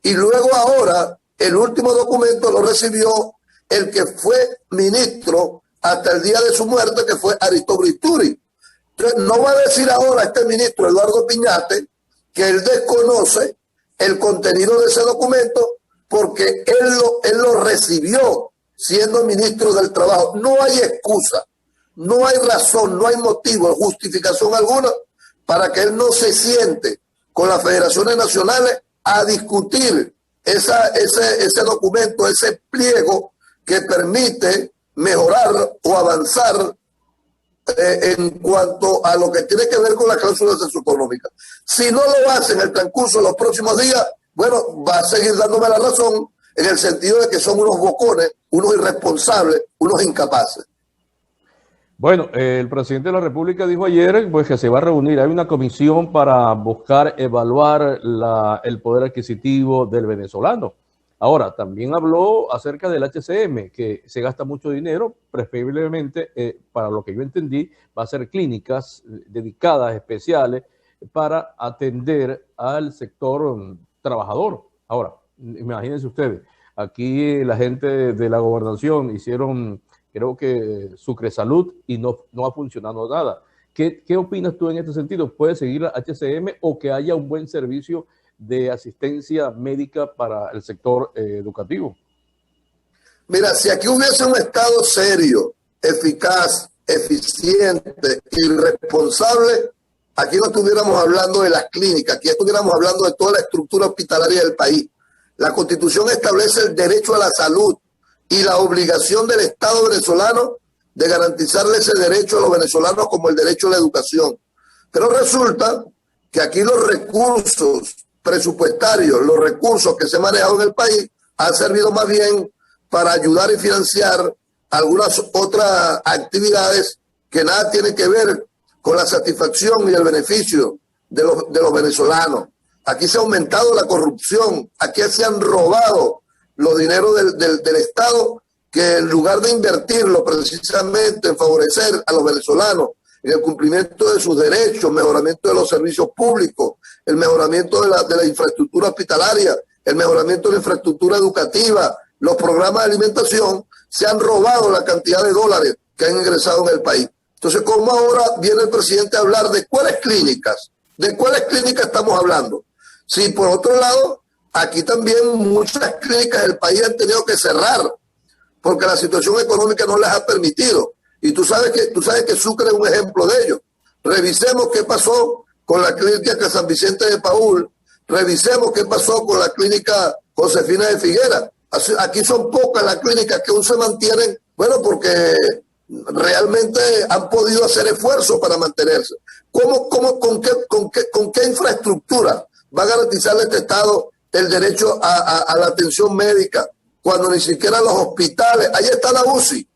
Y luego ahora, el último documento lo recibió el que fue ministro hasta el día de su muerte, que fue Aristóbulo Isturi. Entonces, no va a decir ahora este ministro, Eduardo Piñate, que él desconoce el contenido de ese documento porque él lo recibió siendo ministro del Trabajo. No hay excusa, no hay razón, no hay motivo, justificación alguna para que él no se siente con las federaciones nacionales a discutir ese documento, ese pliego que permite mejorar o avanzar en cuanto a lo que tiene que ver con las cláusulas socioeconómicas. Si no lo hace en el transcurso de los próximos días, bueno, va a seguir dándome la razón en el sentido de que son unos bocones, unos irresponsables, unos incapaces. Bueno, el presidente de la República dijo ayer pues, que se va a reunir. Hay una comisión para buscar evaluar el poder adquisitivo del venezolano. Ahora, también habló acerca del HCM, que se gasta mucho dinero, preferiblemente, para lo que yo entendí, va a ser clínicas dedicadas, especiales, para atender al sector trabajador. Ahora, imagínense ustedes, aquí la gente de la gobernación hicieron, creo que Sucre Salud, y no ha funcionado nada. ¿Qué opinas tú en este sentido? ¿Puede seguir la HCM o que haya un buen servicio de asistencia médica para el sector educativo? Mira, si aquí hubiese un Estado serio, eficaz, eficiente y responsable, aquí no estuviéramos hablando de las clínicas, aquí estuviéramos hablando de toda la estructura hospitalaria del país. La Constitución establece el derecho a la salud y la obligación del Estado venezolano de garantizarle ese derecho a los venezolanos como el derecho a la educación. Pero resulta que aquí los recursos presupuestarios, los recursos que se han manejado en el país han servido más bien para ayudar y financiar algunas otras actividades que nada tienen que ver con la satisfacción y el beneficio de los venezolanos. Aquí se ha aumentado la corrupción, aquí se han robado los dineros del Estado que en lugar de invertirlo precisamente en favorecer a los venezolanos, en el cumplimiento de sus derechos, mejoramiento de los servicios públicos, el mejoramiento de la infraestructura hospitalaria, el mejoramiento de la infraestructura educativa, los programas de alimentación, se han robado la cantidad de dólares que han ingresado en el país. Entonces, ¿cómo ahora viene el presidente a hablar de cuáles clínicas? ¿De cuáles clínicas estamos hablando? Sí, por otro lado, aquí también muchas clínicas del país han tenido que cerrar porque la situación económica no les ha permitido. Y tú sabes que Sucre es un ejemplo de ello. Revisemos qué pasó con la clínica San Vicente de Paúl, revisemos qué pasó con la clínica Josefina de Figuera. Aquí son pocas las clínicas que aún se mantienen, bueno, porque realmente han podido hacer esfuerzos para mantenerse. ¿Con qué infraestructura va a garantizarle este Estado el derecho a la atención médica cuando ni siquiera los hospitales? Ahí está la UCI.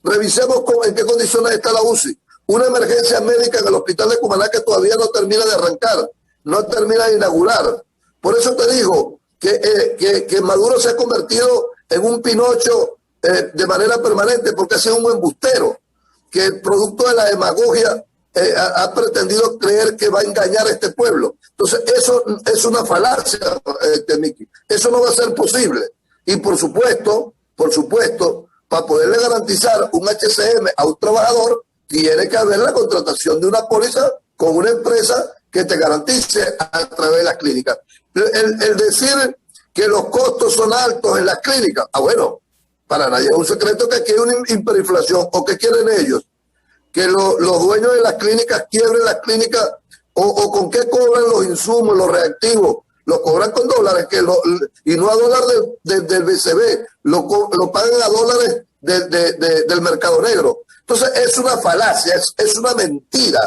Revisemos en qué condiciones está la UCI. Una emergencia médica en el hospital de Cumaná que todavía no termina de arrancar, no termina de inaugurar. Por eso te digo que Maduro se ha convertido en un Pinocho de manera permanente, porque ha sido un embustero, que producto de la demagogia ha pretendido creer que va a engañar a este pueblo. Entonces eso es una falacia, Miki. Eso no va a ser posible. Y por supuesto, para poderle garantizar un HCM a un trabajador, tiene que haber la contratación de una póliza con una empresa que te garantice a través de las clínicas. El decir que los costos son altos en las clínicas, bueno, para nadie es un secreto que aquí hay una hiperinflación. ¿O qué quieren ellos? Que los dueños de las clínicas quiebren las clínicas, o con qué cobran los insumos, los reactivos. Los cobran con dólares y no a dólares del BCB, lo pagan a dólares del mercado negro. Entonces es una falacia, es una mentira.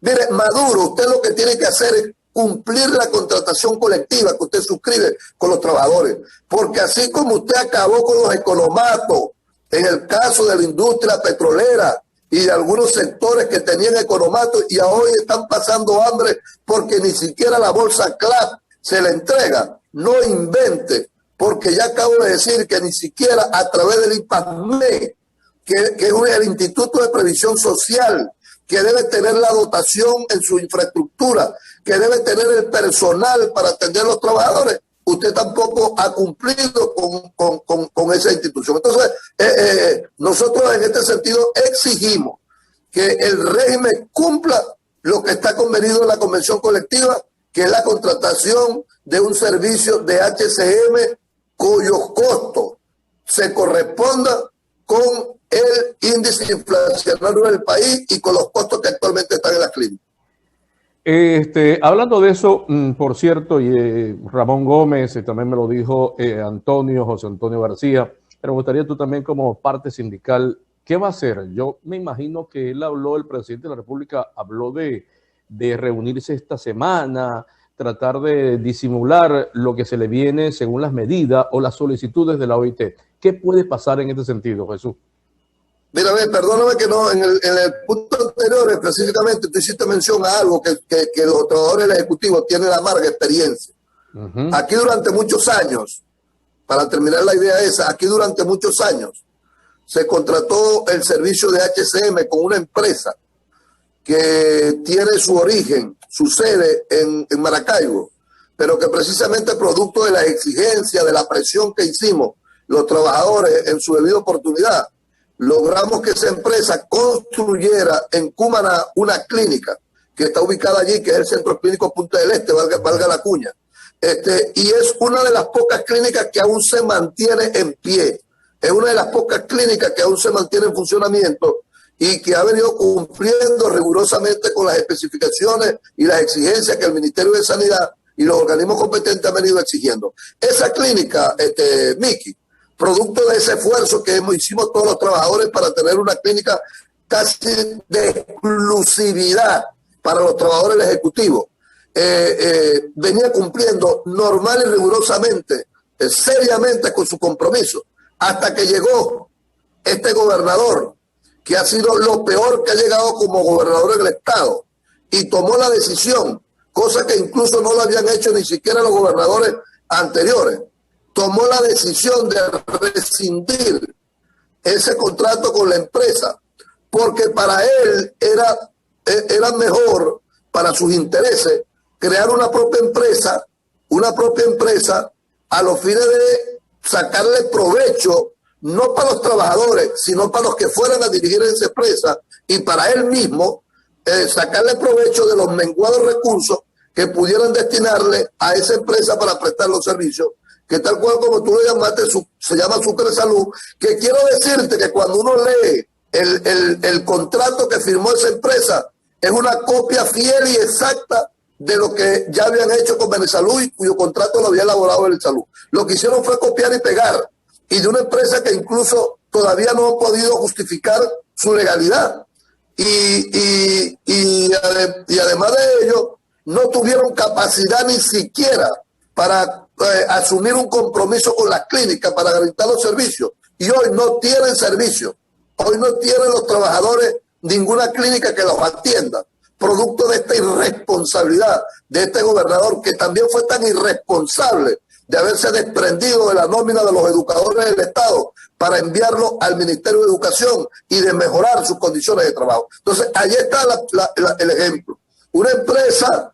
Mire, Maduro, usted lo que tiene que hacer es cumplir la contratación colectiva que usted suscribe con los trabajadores, porque así como usted acabó con los economatos en el caso de la industria petrolera y de algunos sectores que tenían economatos y hoy están pasando hambre porque ni siquiera la bolsa CLAP se le entrega, no invente, porque ya acabo de decir que ni siquiera a través del IPASME, que es el Instituto de Previsión Social, que debe tener la dotación en su infraestructura, que debe tener el personal para atender a los trabajadores, usted tampoco ha cumplido con esa institución. Entonces, nosotros en este sentido exigimos que el régimen cumpla lo que está convenido en la convención colectiva, que es la contratación de un servicio de HCM cuyos costos se correspondan con el índice inflacionario del país y con los costos que actualmente están en las clínicas. Hablando de eso, por cierto, y Ramón Gómez, también me lo dijo José Antonio García, pero me gustaría tú también como parte sindical, ¿qué va a hacer? Yo me imagino que el presidente de la República habló de reunirse esta semana, tratar de disimular lo que se le viene según las medidas o las solicitudes de la OIT. ¿Qué puede pasar en este sentido, Jesús? Mira, perdóname que no, en el punto anterior específicamente tú hiciste mención a algo que los trabajadores del Ejecutivo tienen la amarga experiencia. Aquí durante muchos años, para terminar la idea esa, aquí durante muchos años se contrató el servicio de HCM con una empresa que tiene su origen, su sede en Maracaibo, pero que precisamente producto de las exigencias, de la presión que hicimos los trabajadores en su debida oportunidad, logramos que esa empresa construyera en Cumaná una clínica que está ubicada allí, que es el Centro Clínico Punta del Este, valga la cuña. Y es una de las pocas clínicas que aún se mantiene en pie. Es una de las pocas clínicas que aún se mantiene en funcionamiento y que ha venido cumpliendo rigurosamente con las especificaciones y las exigencias que el Ministerio de Sanidad y los organismos competentes han venido exigiendo. Esa clínica, Miki, producto de ese esfuerzo que hicimos todos los trabajadores para tener una clínica casi de exclusividad para los trabajadores del Ejecutivo, venía cumpliendo normal y rigurosamente, seriamente con su compromiso, hasta que llegó este gobernador, que ha sido lo peor que ha llegado como gobernador del Estado, y tomó la decisión, cosa que incluso no lo habían hecho ni siquiera los gobernadores anteriores, tomó la decisión de rescindir ese contrato con la empresa, porque para él era mejor, para sus intereses, crear una propia empresa a los fines de sacarle provecho, no para los trabajadores, sino para los que fueran a dirigir esa empresa, y para él mismo sacarle provecho de los menguados recursos que pudieran destinarle a esa empresa para prestar los servicios, que tal cual como tú lo llamaste, se llama Supersalud, que quiero decirte que cuando uno lee el contrato que firmó esa empresa, es una copia fiel y exacta de lo que ya habían hecho con Benesalud y cuyo contrato lo había elaborado Benesalud. Lo que hicieron fue copiar y pegar, y de una empresa que incluso todavía no ha podido justificar su legalidad. Y además de ello, no tuvieron capacidad ni siquiera para asumir un compromiso con las clínicas para garantizar los servicios. Y hoy no tienen servicio. Hoy no tienen los trabajadores ninguna clínica que los atienda, producto de esta irresponsabilidad de este gobernador, que también fue tan irresponsable de haberse desprendido de la nómina de los educadores del Estado para enviarlo al Ministerio de Educación y de mejorar sus condiciones de trabajo. Entonces, ahí está el ejemplo. Una empresa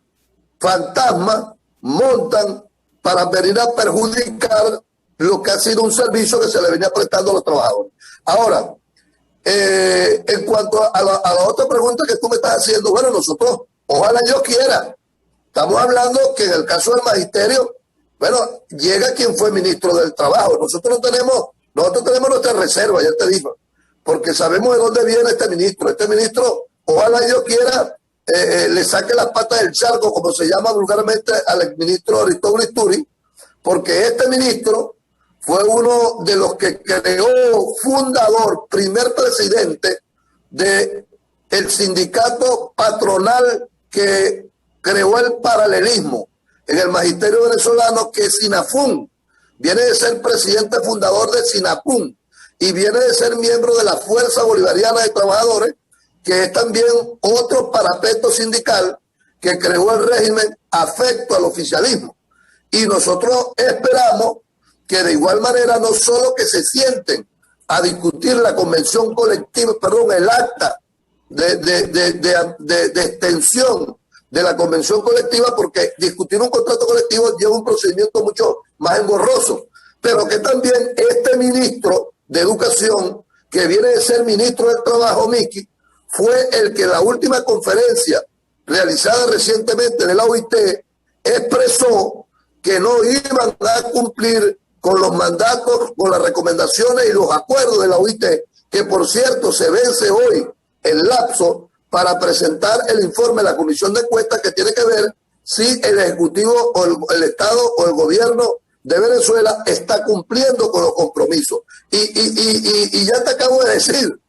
fantasma montan para venir a perjudicar lo que ha sido un servicio que se le venía prestando a los trabajadores. Ahora, en cuanto a la otra pregunta que tú me estás haciendo, bueno, nosotros, ojalá Dios quiera, estamos hablando que en el caso del magisterio, bueno, llega quien fue ministro del Trabajo. Nosotros tenemos nuestra reserva, ya te digo, porque sabemos de dónde viene este ministro. Este ministro, ojalá Dios quiera, le saque las patas del charco, como se llama vulgarmente al ministro Aristóbulo Isturi, porque este ministro fue uno de los que creó, fundador, primer presidente de el sindicato patronal que creó el paralelismo en el magisterio venezolano, que es SINAFUN. Viene de ser presidente fundador de SINAPUN y viene de ser miembro de la Fuerza Bolivariana de Trabajadores, que es también otro parapeto sindical que creó el régimen afecto al oficialismo. Y nosotros esperamos que de igual manera no solo que se sienten a discutir la convención colectiva, el acta de extensión de la convención colectiva, porque discutir un contrato colectivo lleva un procedimiento mucho más engorroso, pero que también este ministro de Educación, que viene de ser ministro del Trabajo, Miki, fue el que en la última conferencia realizada recientemente de la OIT expresó que no iban a cumplir con los mandatos, con las recomendaciones y los acuerdos de la OIT, que por cierto se vence hoy el lapso para presentar el informe de la Comisión de Encuestas, que tiene que ver si el Ejecutivo o el Estado o el gobierno de Venezuela está cumpliendo con los compromisos. Y ya te acabo de decir,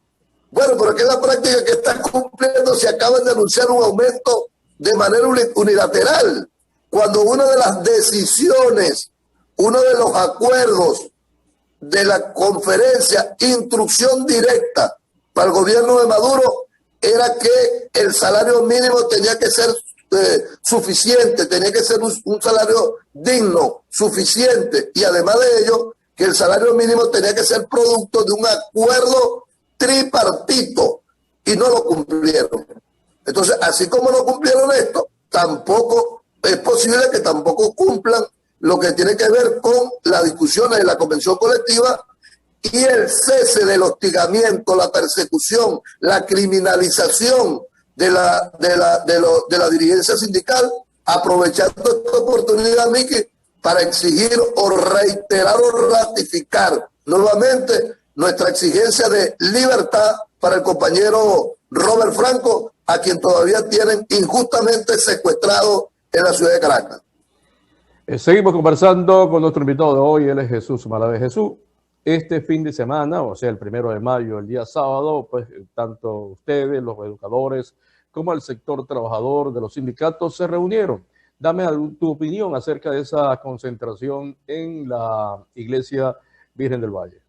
bueno, pero que es la práctica que están cumpliendo si acaban de anunciar un aumento de manera unilateral, cuando una de las decisiones, uno de los acuerdos de la conferencia, instrucción directa para el gobierno de Maduro, era que el salario mínimo tenía que ser suficiente, tenía que ser un salario digno, suficiente, y además de ello, que el salario mínimo tenía que ser producto de un acuerdo tripartito, y no lo cumplieron. Entonces, así como no cumplieron esto, tampoco es posible que tampoco cumplan lo que tiene que ver con las discusiones de la convención colectiva y el cese del hostigamiento, la persecución, la criminalización de la dirigencia sindical, aprovechando esta oportunidad, Miki, para exigir o reiterar o ratificar nuevamente nuestra exigencia de libertad para el compañero Robert Franco, a quien todavía tienen injustamente secuestrado en la ciudad de Caracas. Seguimos conversando con nuestro invitado de hoy, él es Jesús Malavé. Jesús, este fin de semana, o sea, el 1 de mayo, el día sábado, pues tanto ustedes, los educadores, como el sector trabajador de los sindicatos se reunieron. Dame tu opinión acerca de esa concentración en la Iglesia Virgen del Valle.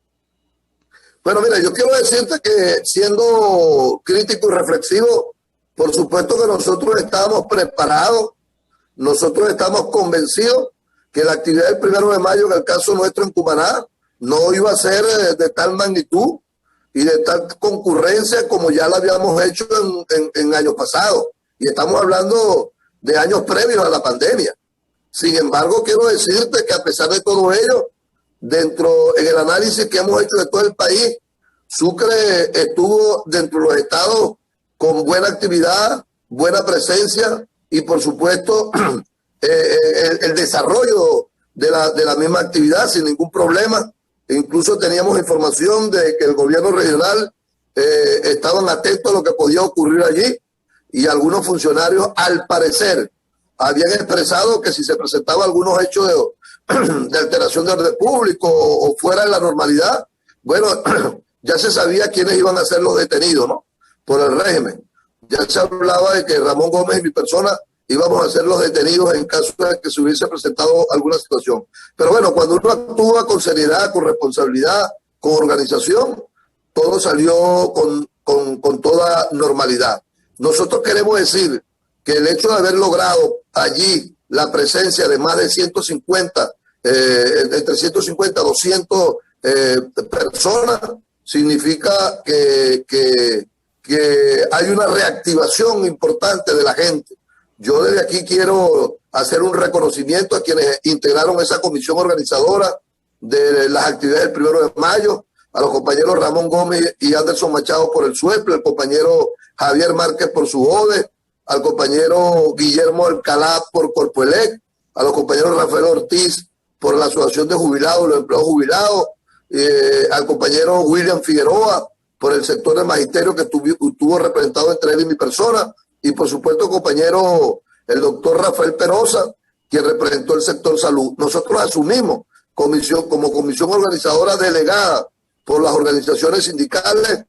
Bueno, mira, yo quiero decirte que siendo crítico y reflexivo, por supuesto que nosotros estamos preparados, nosotros estamos convencidos que la actividad del 1 de mayo, en el caso nuestro en Cumaná, no iba a ser de tal magnitud, y de tal concurrencia como ya la habíamos hecho en años pasados. Y estamos hablando de años previos a la pandemia. Sin embargo, quiero decirte que a pesar de todo ello, en el análisis que hemos hecho de todo el país, Sucre estuvo dentro de los estados con buena actividad, buena presencia y, por supuesto, el desarrollo de la misma actividad sin ningún problema. Incluso teníamos información de que el gobierno regional estaban atentos a lo que podía ocurrir allí, y algunos funcionarios, al parecer, habían expresado que si se presentaba algunos hechos de alteración de orden público o fuera de la normalidad, bueno, ya se sabía quiénes iban a ser los detenidos, ¿no?, por el régimen. Ya se hablaba de que Ramón Gómez y mi persona íbamos a ser los detenidos en caso de que se hubiese presentado alguna situación. Pero bueno, cuando uno actúa con seriedad, con responsabilidad, con organización, todo salió con toda normalidad. Nosotros queremos decir que el hecho de haber logrado allí la presencia de más de 150, entre 150 y 200 personas, significa que hay una reactivación importante de la gente. Yo desde aquí quiero hacer un reconocimiento a quienes integraron esa comisión organizadora de las actividades del 1 de mayo, a los compañeros Ramón Gómez y Anderson Machado por el SUEPLE, al compañero Javier Márquez por su ODE, al compañero Guillermo Alcalá por Corpoelec, a los compañeros Rafael Ortiz por la Asociación de Jubilados, los empleados jubilados, al compañero William Figueroa por el sector del magisterio que estuvo representado entre él y mi persona, y por supuesto compañero el doctor Rafael Perosa, quien representó el sector salud. Nosotros asumimos como comisión organizadora delegada por las organizaciones sindicales.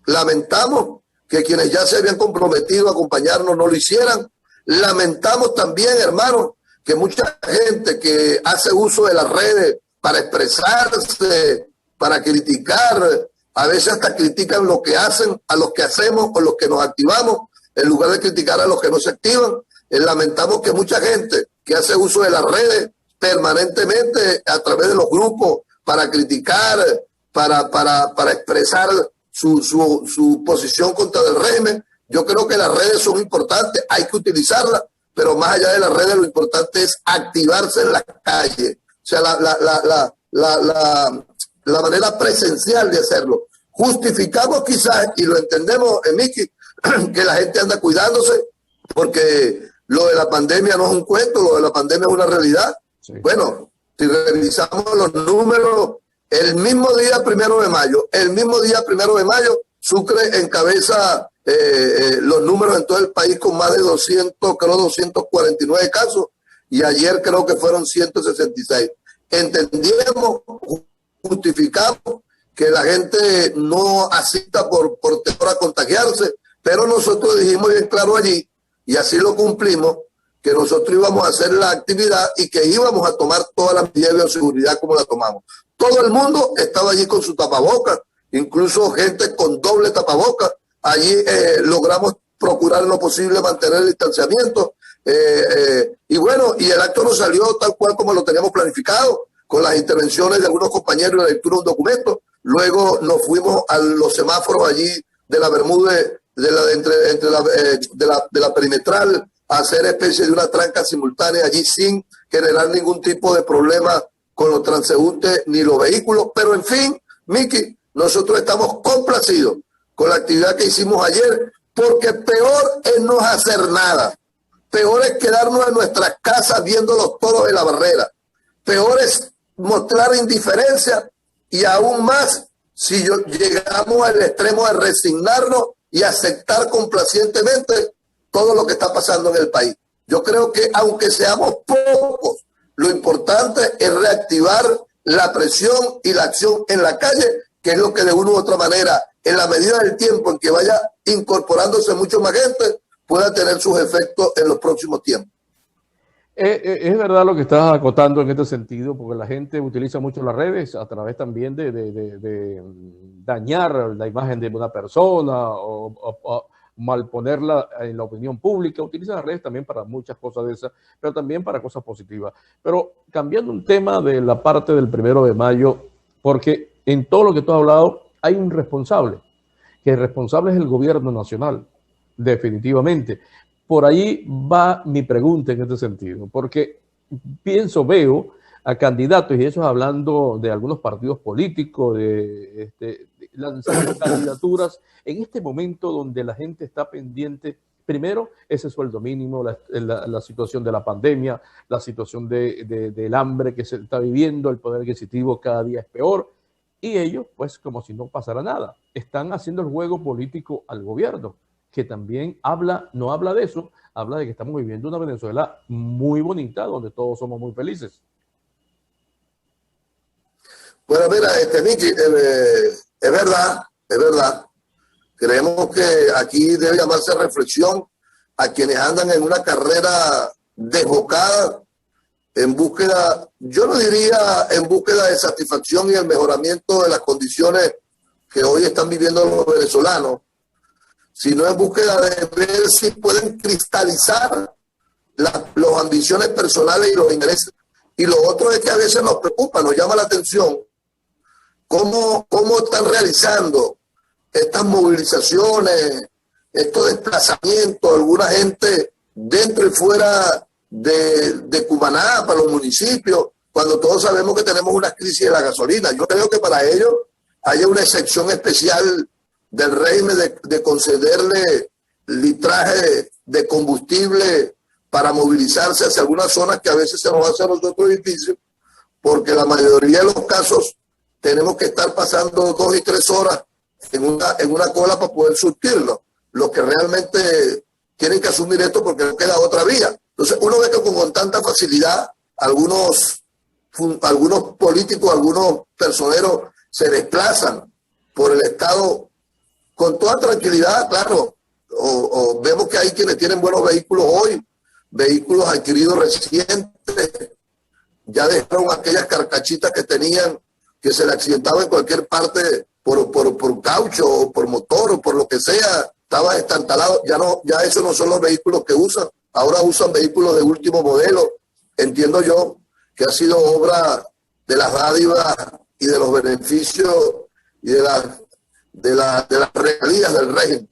Lamentamos que quienes ya se habían comprometido a acompañarnos no lo hicieran. Lamentamos también, hermanos, que mucha gente que hace uso de las redes para expresarse, para criticar, a veces hasta critican lo que hacen, a los que hacemos o los que nos activamos, en lugar de criticar a los que no se activan. Lamentamos que mucha gente que hace uso de las redes permanentemente a través de los grupos para criticar, para expresar su posición contra el régimen. Yo creo que las redes son importantes, hay que utilizarlas, pero más allá de las redes lo importante es activarse en la calle. O sea, la manera presencial de hacerlo. Justificamos quizás, y lo entendemos, Miki, que la gente anda cuidándose, porque lo de la pandemia no es un cuento, lo de la pandemia es una realidad. Sí. Bueno, si revisamos los números, el mismo día 1 de mayo, Sucre encabeza los números en todo el país con más de 249 casos, y ayer creo que fueron 166. Entendemos, justificamos que la gente no asista por temor a contagiarse, pero nosotros dijimos bien claro allí, y así lo cumplimos, que nosotros íbamos a hacer la actividad y que íbamos a tomar todas las medidas de bioseguridad como la tomamos. Todo el mundo estaba allí con su tapabocas, incluso gente con doble tapabocas. Allí logramos procurar en lo posible mantener el distanciamiento. Y bueno, y el acto nos salió tal cual como lo teníamos planificado, con las intervenciones de algunos compañeros y la lectura de un documento. Luego nos fuimos a los semáforos allí de la Bermúdez, de la perimetral, a hacer especie de una tranca simultánea allí sin generar ningún tipo de problema con los transeúntes ni los vehículos. Pero en fin, Miki, nosotros estamos complacidos con la actividad que hicimos ayer, porque peor es no hacer nada. Peor es quedarnos en nuestras casas viendo los toros de la barrera. Peor es mostrar indiferencia, y aún más si llegamos al extremo de resignarnos y aceptar complacientemente todo lo que está pasando en el país. Yo creo que aunque seamos pocos, lo importante es reactivar la presión y la acción en la calle, que es lo que de una u otra manera, en la medida del tiempo en que vaya incorporándose mucho más gente, pueda tener sus efectos en los próximos tiempos. Es verdad lo que estás acotando en este sentido, porque la gente utiliza mucho las redes a través también de dañar la imagen de una persona o malponerla en la opinión pública. Utiliza las redes también para muchas cosas de esas, pero también para cosas positivas. Pero cambiando un tema de la parte del 1 de mayo, porque en todo lo que tú has hablado hay un responsable, que el responsable es el gobierno nacional, definitivamente. Por ahí va mi pregunta en este sentido, porque veo a candidatos, y eso es hablando de algunos partidos políticos, de lanzar candidaturas en este momento donde la gente está pendiente. Primero, ese sueldo mínimo, la situación de la pandemia, la situación del hambre que se está viviendo, el poder adquisitivo cada día es peor, y ellos, pues como si no pasara nada, están haciendo el juego político al gobierno, que también no habla de eso, habla de que estamos viviendo una Venezuela muy bonita, donde todos somos muy felices. Bueno, mira, Miki, es verdad. Creemos que aquí debe llamarse reflexión a quienes andan en una carrera desbocada en búsqueda, yo no diría en búsqueda de satisfacción y el mejoramiento de las condiciones que hoy están viviendo los venezolanos, sino en búsqueda de ver si pueden cristalizar las ambiciones personales y los intereses. Y lo otro es que a veces nos preocupa, nos llama la atención cómo están realizando estas movilizaciones, estos desplazamientos, alguna gente dentro y fuera de Cumaná, para los municipios, cuando todos sabemos que tenemos una crisis de la gasolina. Yo creo que para ellos haya una excepción especial del régimen de concederle litraje de combustible para movilizarse hacia algunas zonas que a veces se nos hace a nosotros difícil, porque la mayoría de los casos tenemos que estar pasando 2 y 3 horas en una cola para poder surtirlo. Los que realmente tienen que asumir esto porque no queda otra vía. Entonces uno ve que con tanta facilidad algunos políticos, algunos personeros se desplazan por el Estado con toda tranquilidad, claro. O vemos que hay quienes tienen buenos vehículos hoy, vehículos adquiridos recientes, ya dejaron aquellas carcachitas que tenían, que se le accidentaban en cualquier parte por caucho o por motor o por lo que sea, estaba estantalado. Ya esos no son los vehículos que usan, ahora usan vehículos de último modelo. Entiendo yo que ha sido obra de las dádivas y de los beneficios y de las regalías del régimen.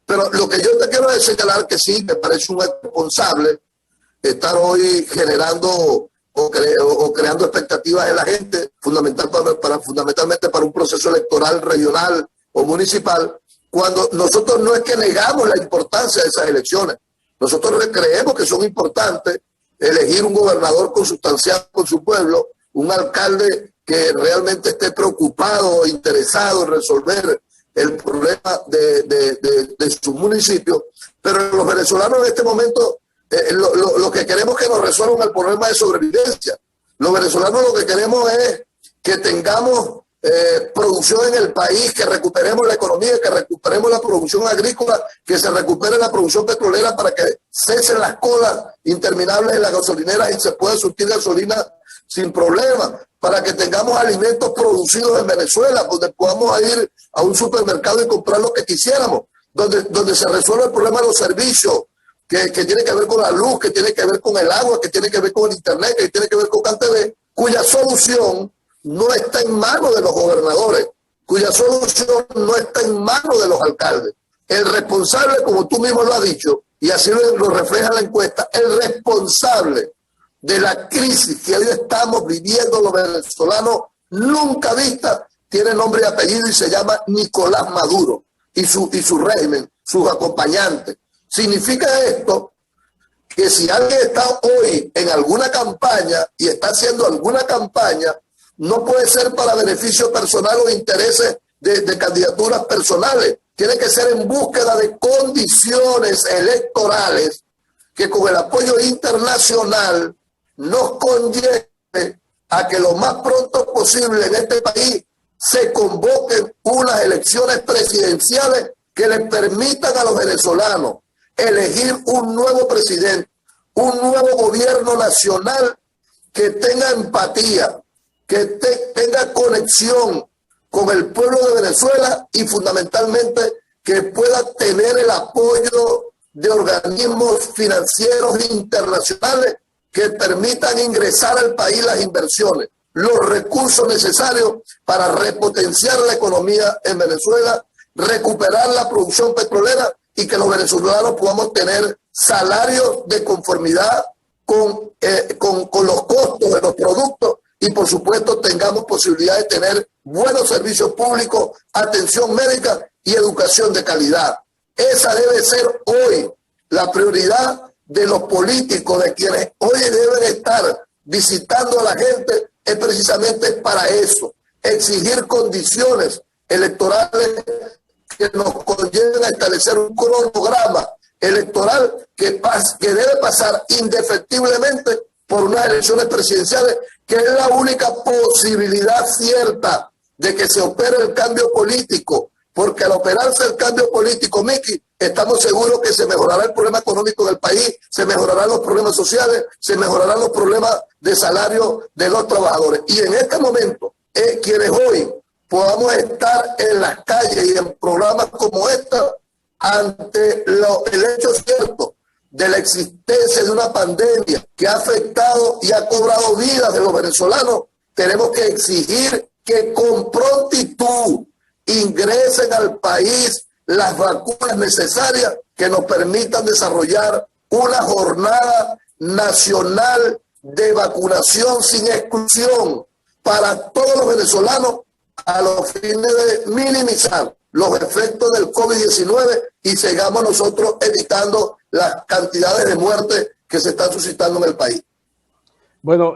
Pero lo que yo te quiero es señalar que sí, me parece un responsable estar hoy generando o creando expectativas en la gente, fundamentalmente para un proceso electoral regional o municipal, cuando nosotros no es que negamos la importancia de esas elecciones. Nosotros creemos que son importantes elegir un gobernador consustancial con su pueblo, un alcalde que realmente esté preocupado o interesado en resolver el problema de su municipio. Pero los venezolanos en este momento lo que queremos es que nos resuelvan el problema de sobrevivencia. Los venezolanos lo que queremos es que tengamos producción en el país, que recuperemos la economía, que recuperemos la producción agrícola, que se recupere la producción petrolera para que cesen las colas interminables en las gasolineras y se pueda surtir gasolina sin problema, para que tengamos alimentos producidos en Venezuela, donde podamos ir a un supermercado y comprar lo que quisiéramos, donde se resuelva el problema de los servicios, que tiene que ver con la luz, que tiene que ver con el agua, que tiene que ver con el internet, que tiene que ver con CanTV, cuya solución no está en manos de los gobernadores, cuya solución no está en manos de los alcaldes. El responsable, como tú mismo lo has dicho, y así lo refleja la encuesta, el responsable de la crisis que hoy estamos viviendo los venezolanos nunca vista, tiene nombre y apellido y se llama Nicolás Maduro y su régimen, sus acompañantes. Significa esto que si alguien está hoy en alguna campaña y está haciendo alguna campaña, no puede ser para beneficio personal o intereses de candidaturas personales. Tiene que ser en búsqueda de condiciones electorales que con el apoyo internacional nos conlleve a que lo más pronto posible en este país se convoquen unas elecciones presidenciales que les permitan a los venezolanos elegir un nuevo presidente, un nuevo gobierno nacional que tenga empatía, que tenga conexión con el pueblo de Venezuela y fundamentalmente que pueda tener el apoyo de organismos financieros internacionales que permitan ingresar al país las inversiones. los recursos necesarios para repotenciar la economía en Venezuela, recuperar la producción petrolera y que los venezolanos podamos tener salarios de conformidad con los costos de los productos y por supuesto tengamos posibilidad de tener buenos servicios públicos, atención médica y educación de calidad. Esa debe ser hoy la prioridad de los políticos, de quienes hoy deben estar visitando a la gente, es precisamente para eso, exigir condiciones electorales que nos conlleven a establecer un cronograma electoral que debe pasar indefectiblemente por unas elecciones presidenciales, que es la única posibilidad cierta de que se opere el cambio político, porque al operarse el cambio político, Miki, estamos seguros que se mejorará el problema económico del país, se mejorarán los problemas sociales, se mejorarán los problemas de salario de los trabajadores. Y en este momento, quienes hoy podamos estar en las calles y en programas como esta, ante el hecho cierto de la existencia de una pandemia que ha afectado y ha cobrado vidas de los venezolanos, tenemos que exigir que con prontitud ingresen al país las vacunas necesarias que nos permitan desarrollar una jornada nacional de vacunación sin exclusión para todos los venezolanos a los fines de minimizar los efectos del COVID-19 y sigamos nosotros evitando las cantidades de muertes que se están suscitando en el país. Bueno,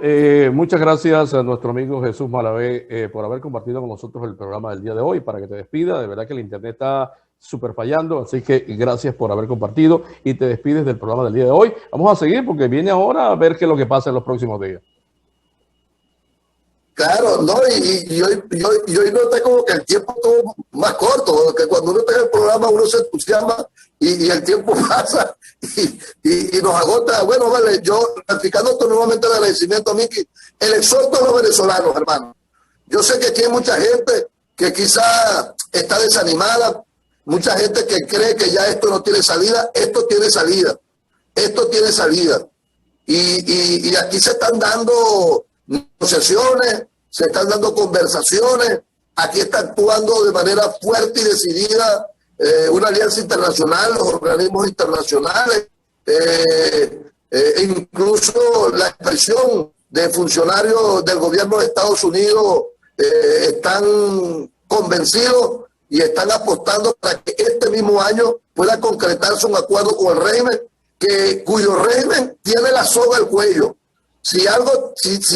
muchas gracias a nuestro amigo Jesús Malavé por haber compartido con nosotros el programa del día de hoy. Para que te despida, de verdad que el internet está súper fallando, así que gracias por haber compartido y te despides del programa del día de hoy. Vamos a seguir porque viene ahora a ver qué es lo que pasa en los próximos días. Claro, no, y hoy noté como que el tiempo estuvo más corto, que cuando uno tenga el programa uno se entusiasma y el tiempo pasa y nos agota. Bueno, vale, yo practicando nuevamente el agradecimiento a Miki, el exhorto a los venezolanos, hermano. Yo sé que aquí hay mucha gente que quizá está desanimada, mucha gente que cree que ya esto no tiene salida. Esto tiene salida, esto tiene salida. Y aquí se están dando negociaciones, se están dando conversaciones, aquí está actuando de manera fuerte y decidida una alianza internacional, los organismos internacionales, incluso la expresión de funcionarios del gobierno de Estados Unidos están convencidos y están apostando para que este mismo año pueda concretarse un acuerdo con el régimen, cuyo régimen tiene la soga al cuello. Si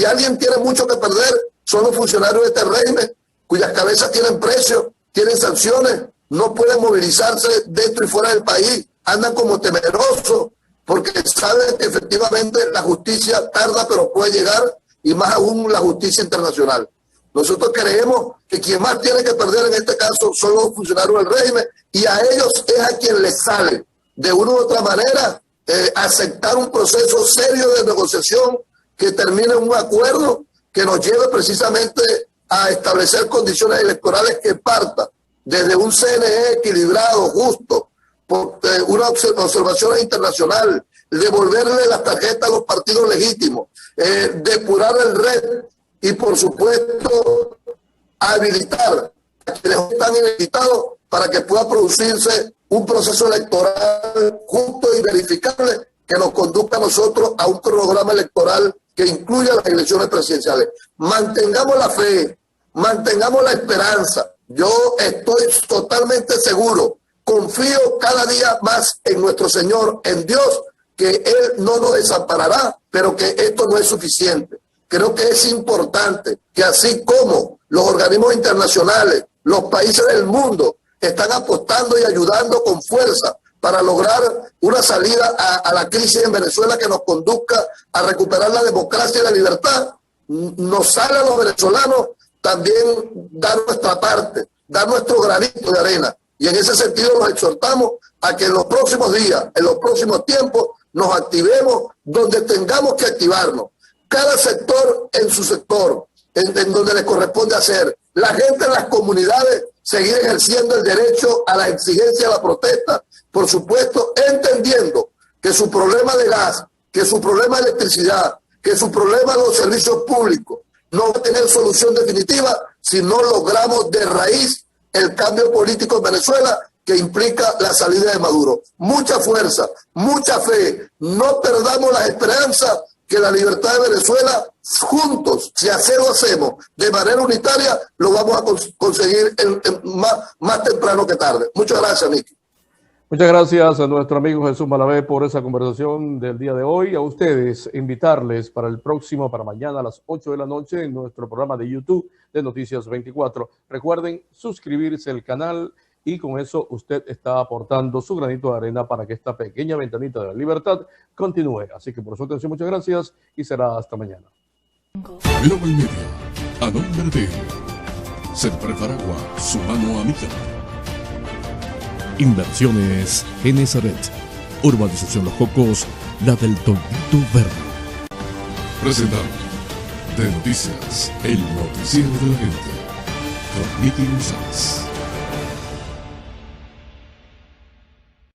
alguien tiene mucho que perder, son los funcionarios de este régimen, cuyas cabezas tienen precios, tienen sanciones, no pueden movilizarse dentro y fuera del país, andan como temerosos, porque saben que efectivamente la justicia tarda, pero puede llegar, y más aún la justicia internacional. Nosotros creemos que quien más tiene que perder en este caso son los funcionarios del régimen, y a ellos es a quien les sale, de una u otra manera, aceptar un proceso serio de negociación que termine en un acuerdo que nos lleve precisamente a establecer condiciones electorales que partan desde un CNE equilibrado, justo, por una observación internacional, devolverle las tarjetas a los partidos legítimos, depurar el red y, por supuesto, habilitar a quienes están inhabilitados para que pueda producirse un proceso electoral justo y verificable que nos conduzca a nosotros a un cronograma electoral que incluya las elecciones presidenciales. Mantengamos la fe, mantengamos la esperanza. Yo estoy totalmente seguro, confío cada día más en nuestro Señor, en Dios, que Él no nos desamparará, pero que esto no es suficiente. Creo que es importante que así como los organismos internacionales, los países del mundo están apostando y ayudando con fuerza para lograr una salida a la crisis en Venezuela que nos conduzca a recuperar la democracia y la libertad, nos sale a los venezolanos también dar nuestra parte, dar nuestro granito de arena. Y en ese sentido los exhortamos a que en los próximos días, en los próximos tiempos, nos activemos donde tengamos que activarnos. Cada sector en su sector, en donde le corresponde hacer. La gente en las comunidades seguir ejerciendo el derecho a la exigencia, a la protesta, por supuesto, entendiendo que su problema de gas, que su problema de electricidad, que su problema de los servicios públicos no va a tener solución definitiva si no logramos de raíz el cambio político en Venezuela que implica la salida de Maduro. Mucha fuerza, mucha fe, no perdamos la esperanza que la libertad de Venezuela, juntos, si así lo hacemos de manera unitaria, lo vamos a conseguir más temprano que tarde. Muchas gracias, Miki. Muchas gracias a nuestro amigo Jesús Malavé por esa conversación del día de hoy. A ustedes, invitarles para mañana a las 8 de la noche en nuestro programa de YouTube de Noticias 24. Recuerden suscribirse al canal y con eso usted está aportando su granito de arena para que esta pequeña ventanita de la libertad continúe. Así que por su atención, muchas gracias y será hasta mañana. Global Media, a nombre de Serprefa Aragua, su mano amiga. Inversiones Genesaret, Urbanización Los Cocos, la del Toñito Verde. Presentando de Noticias, el noticiero de la gente, con Miki González.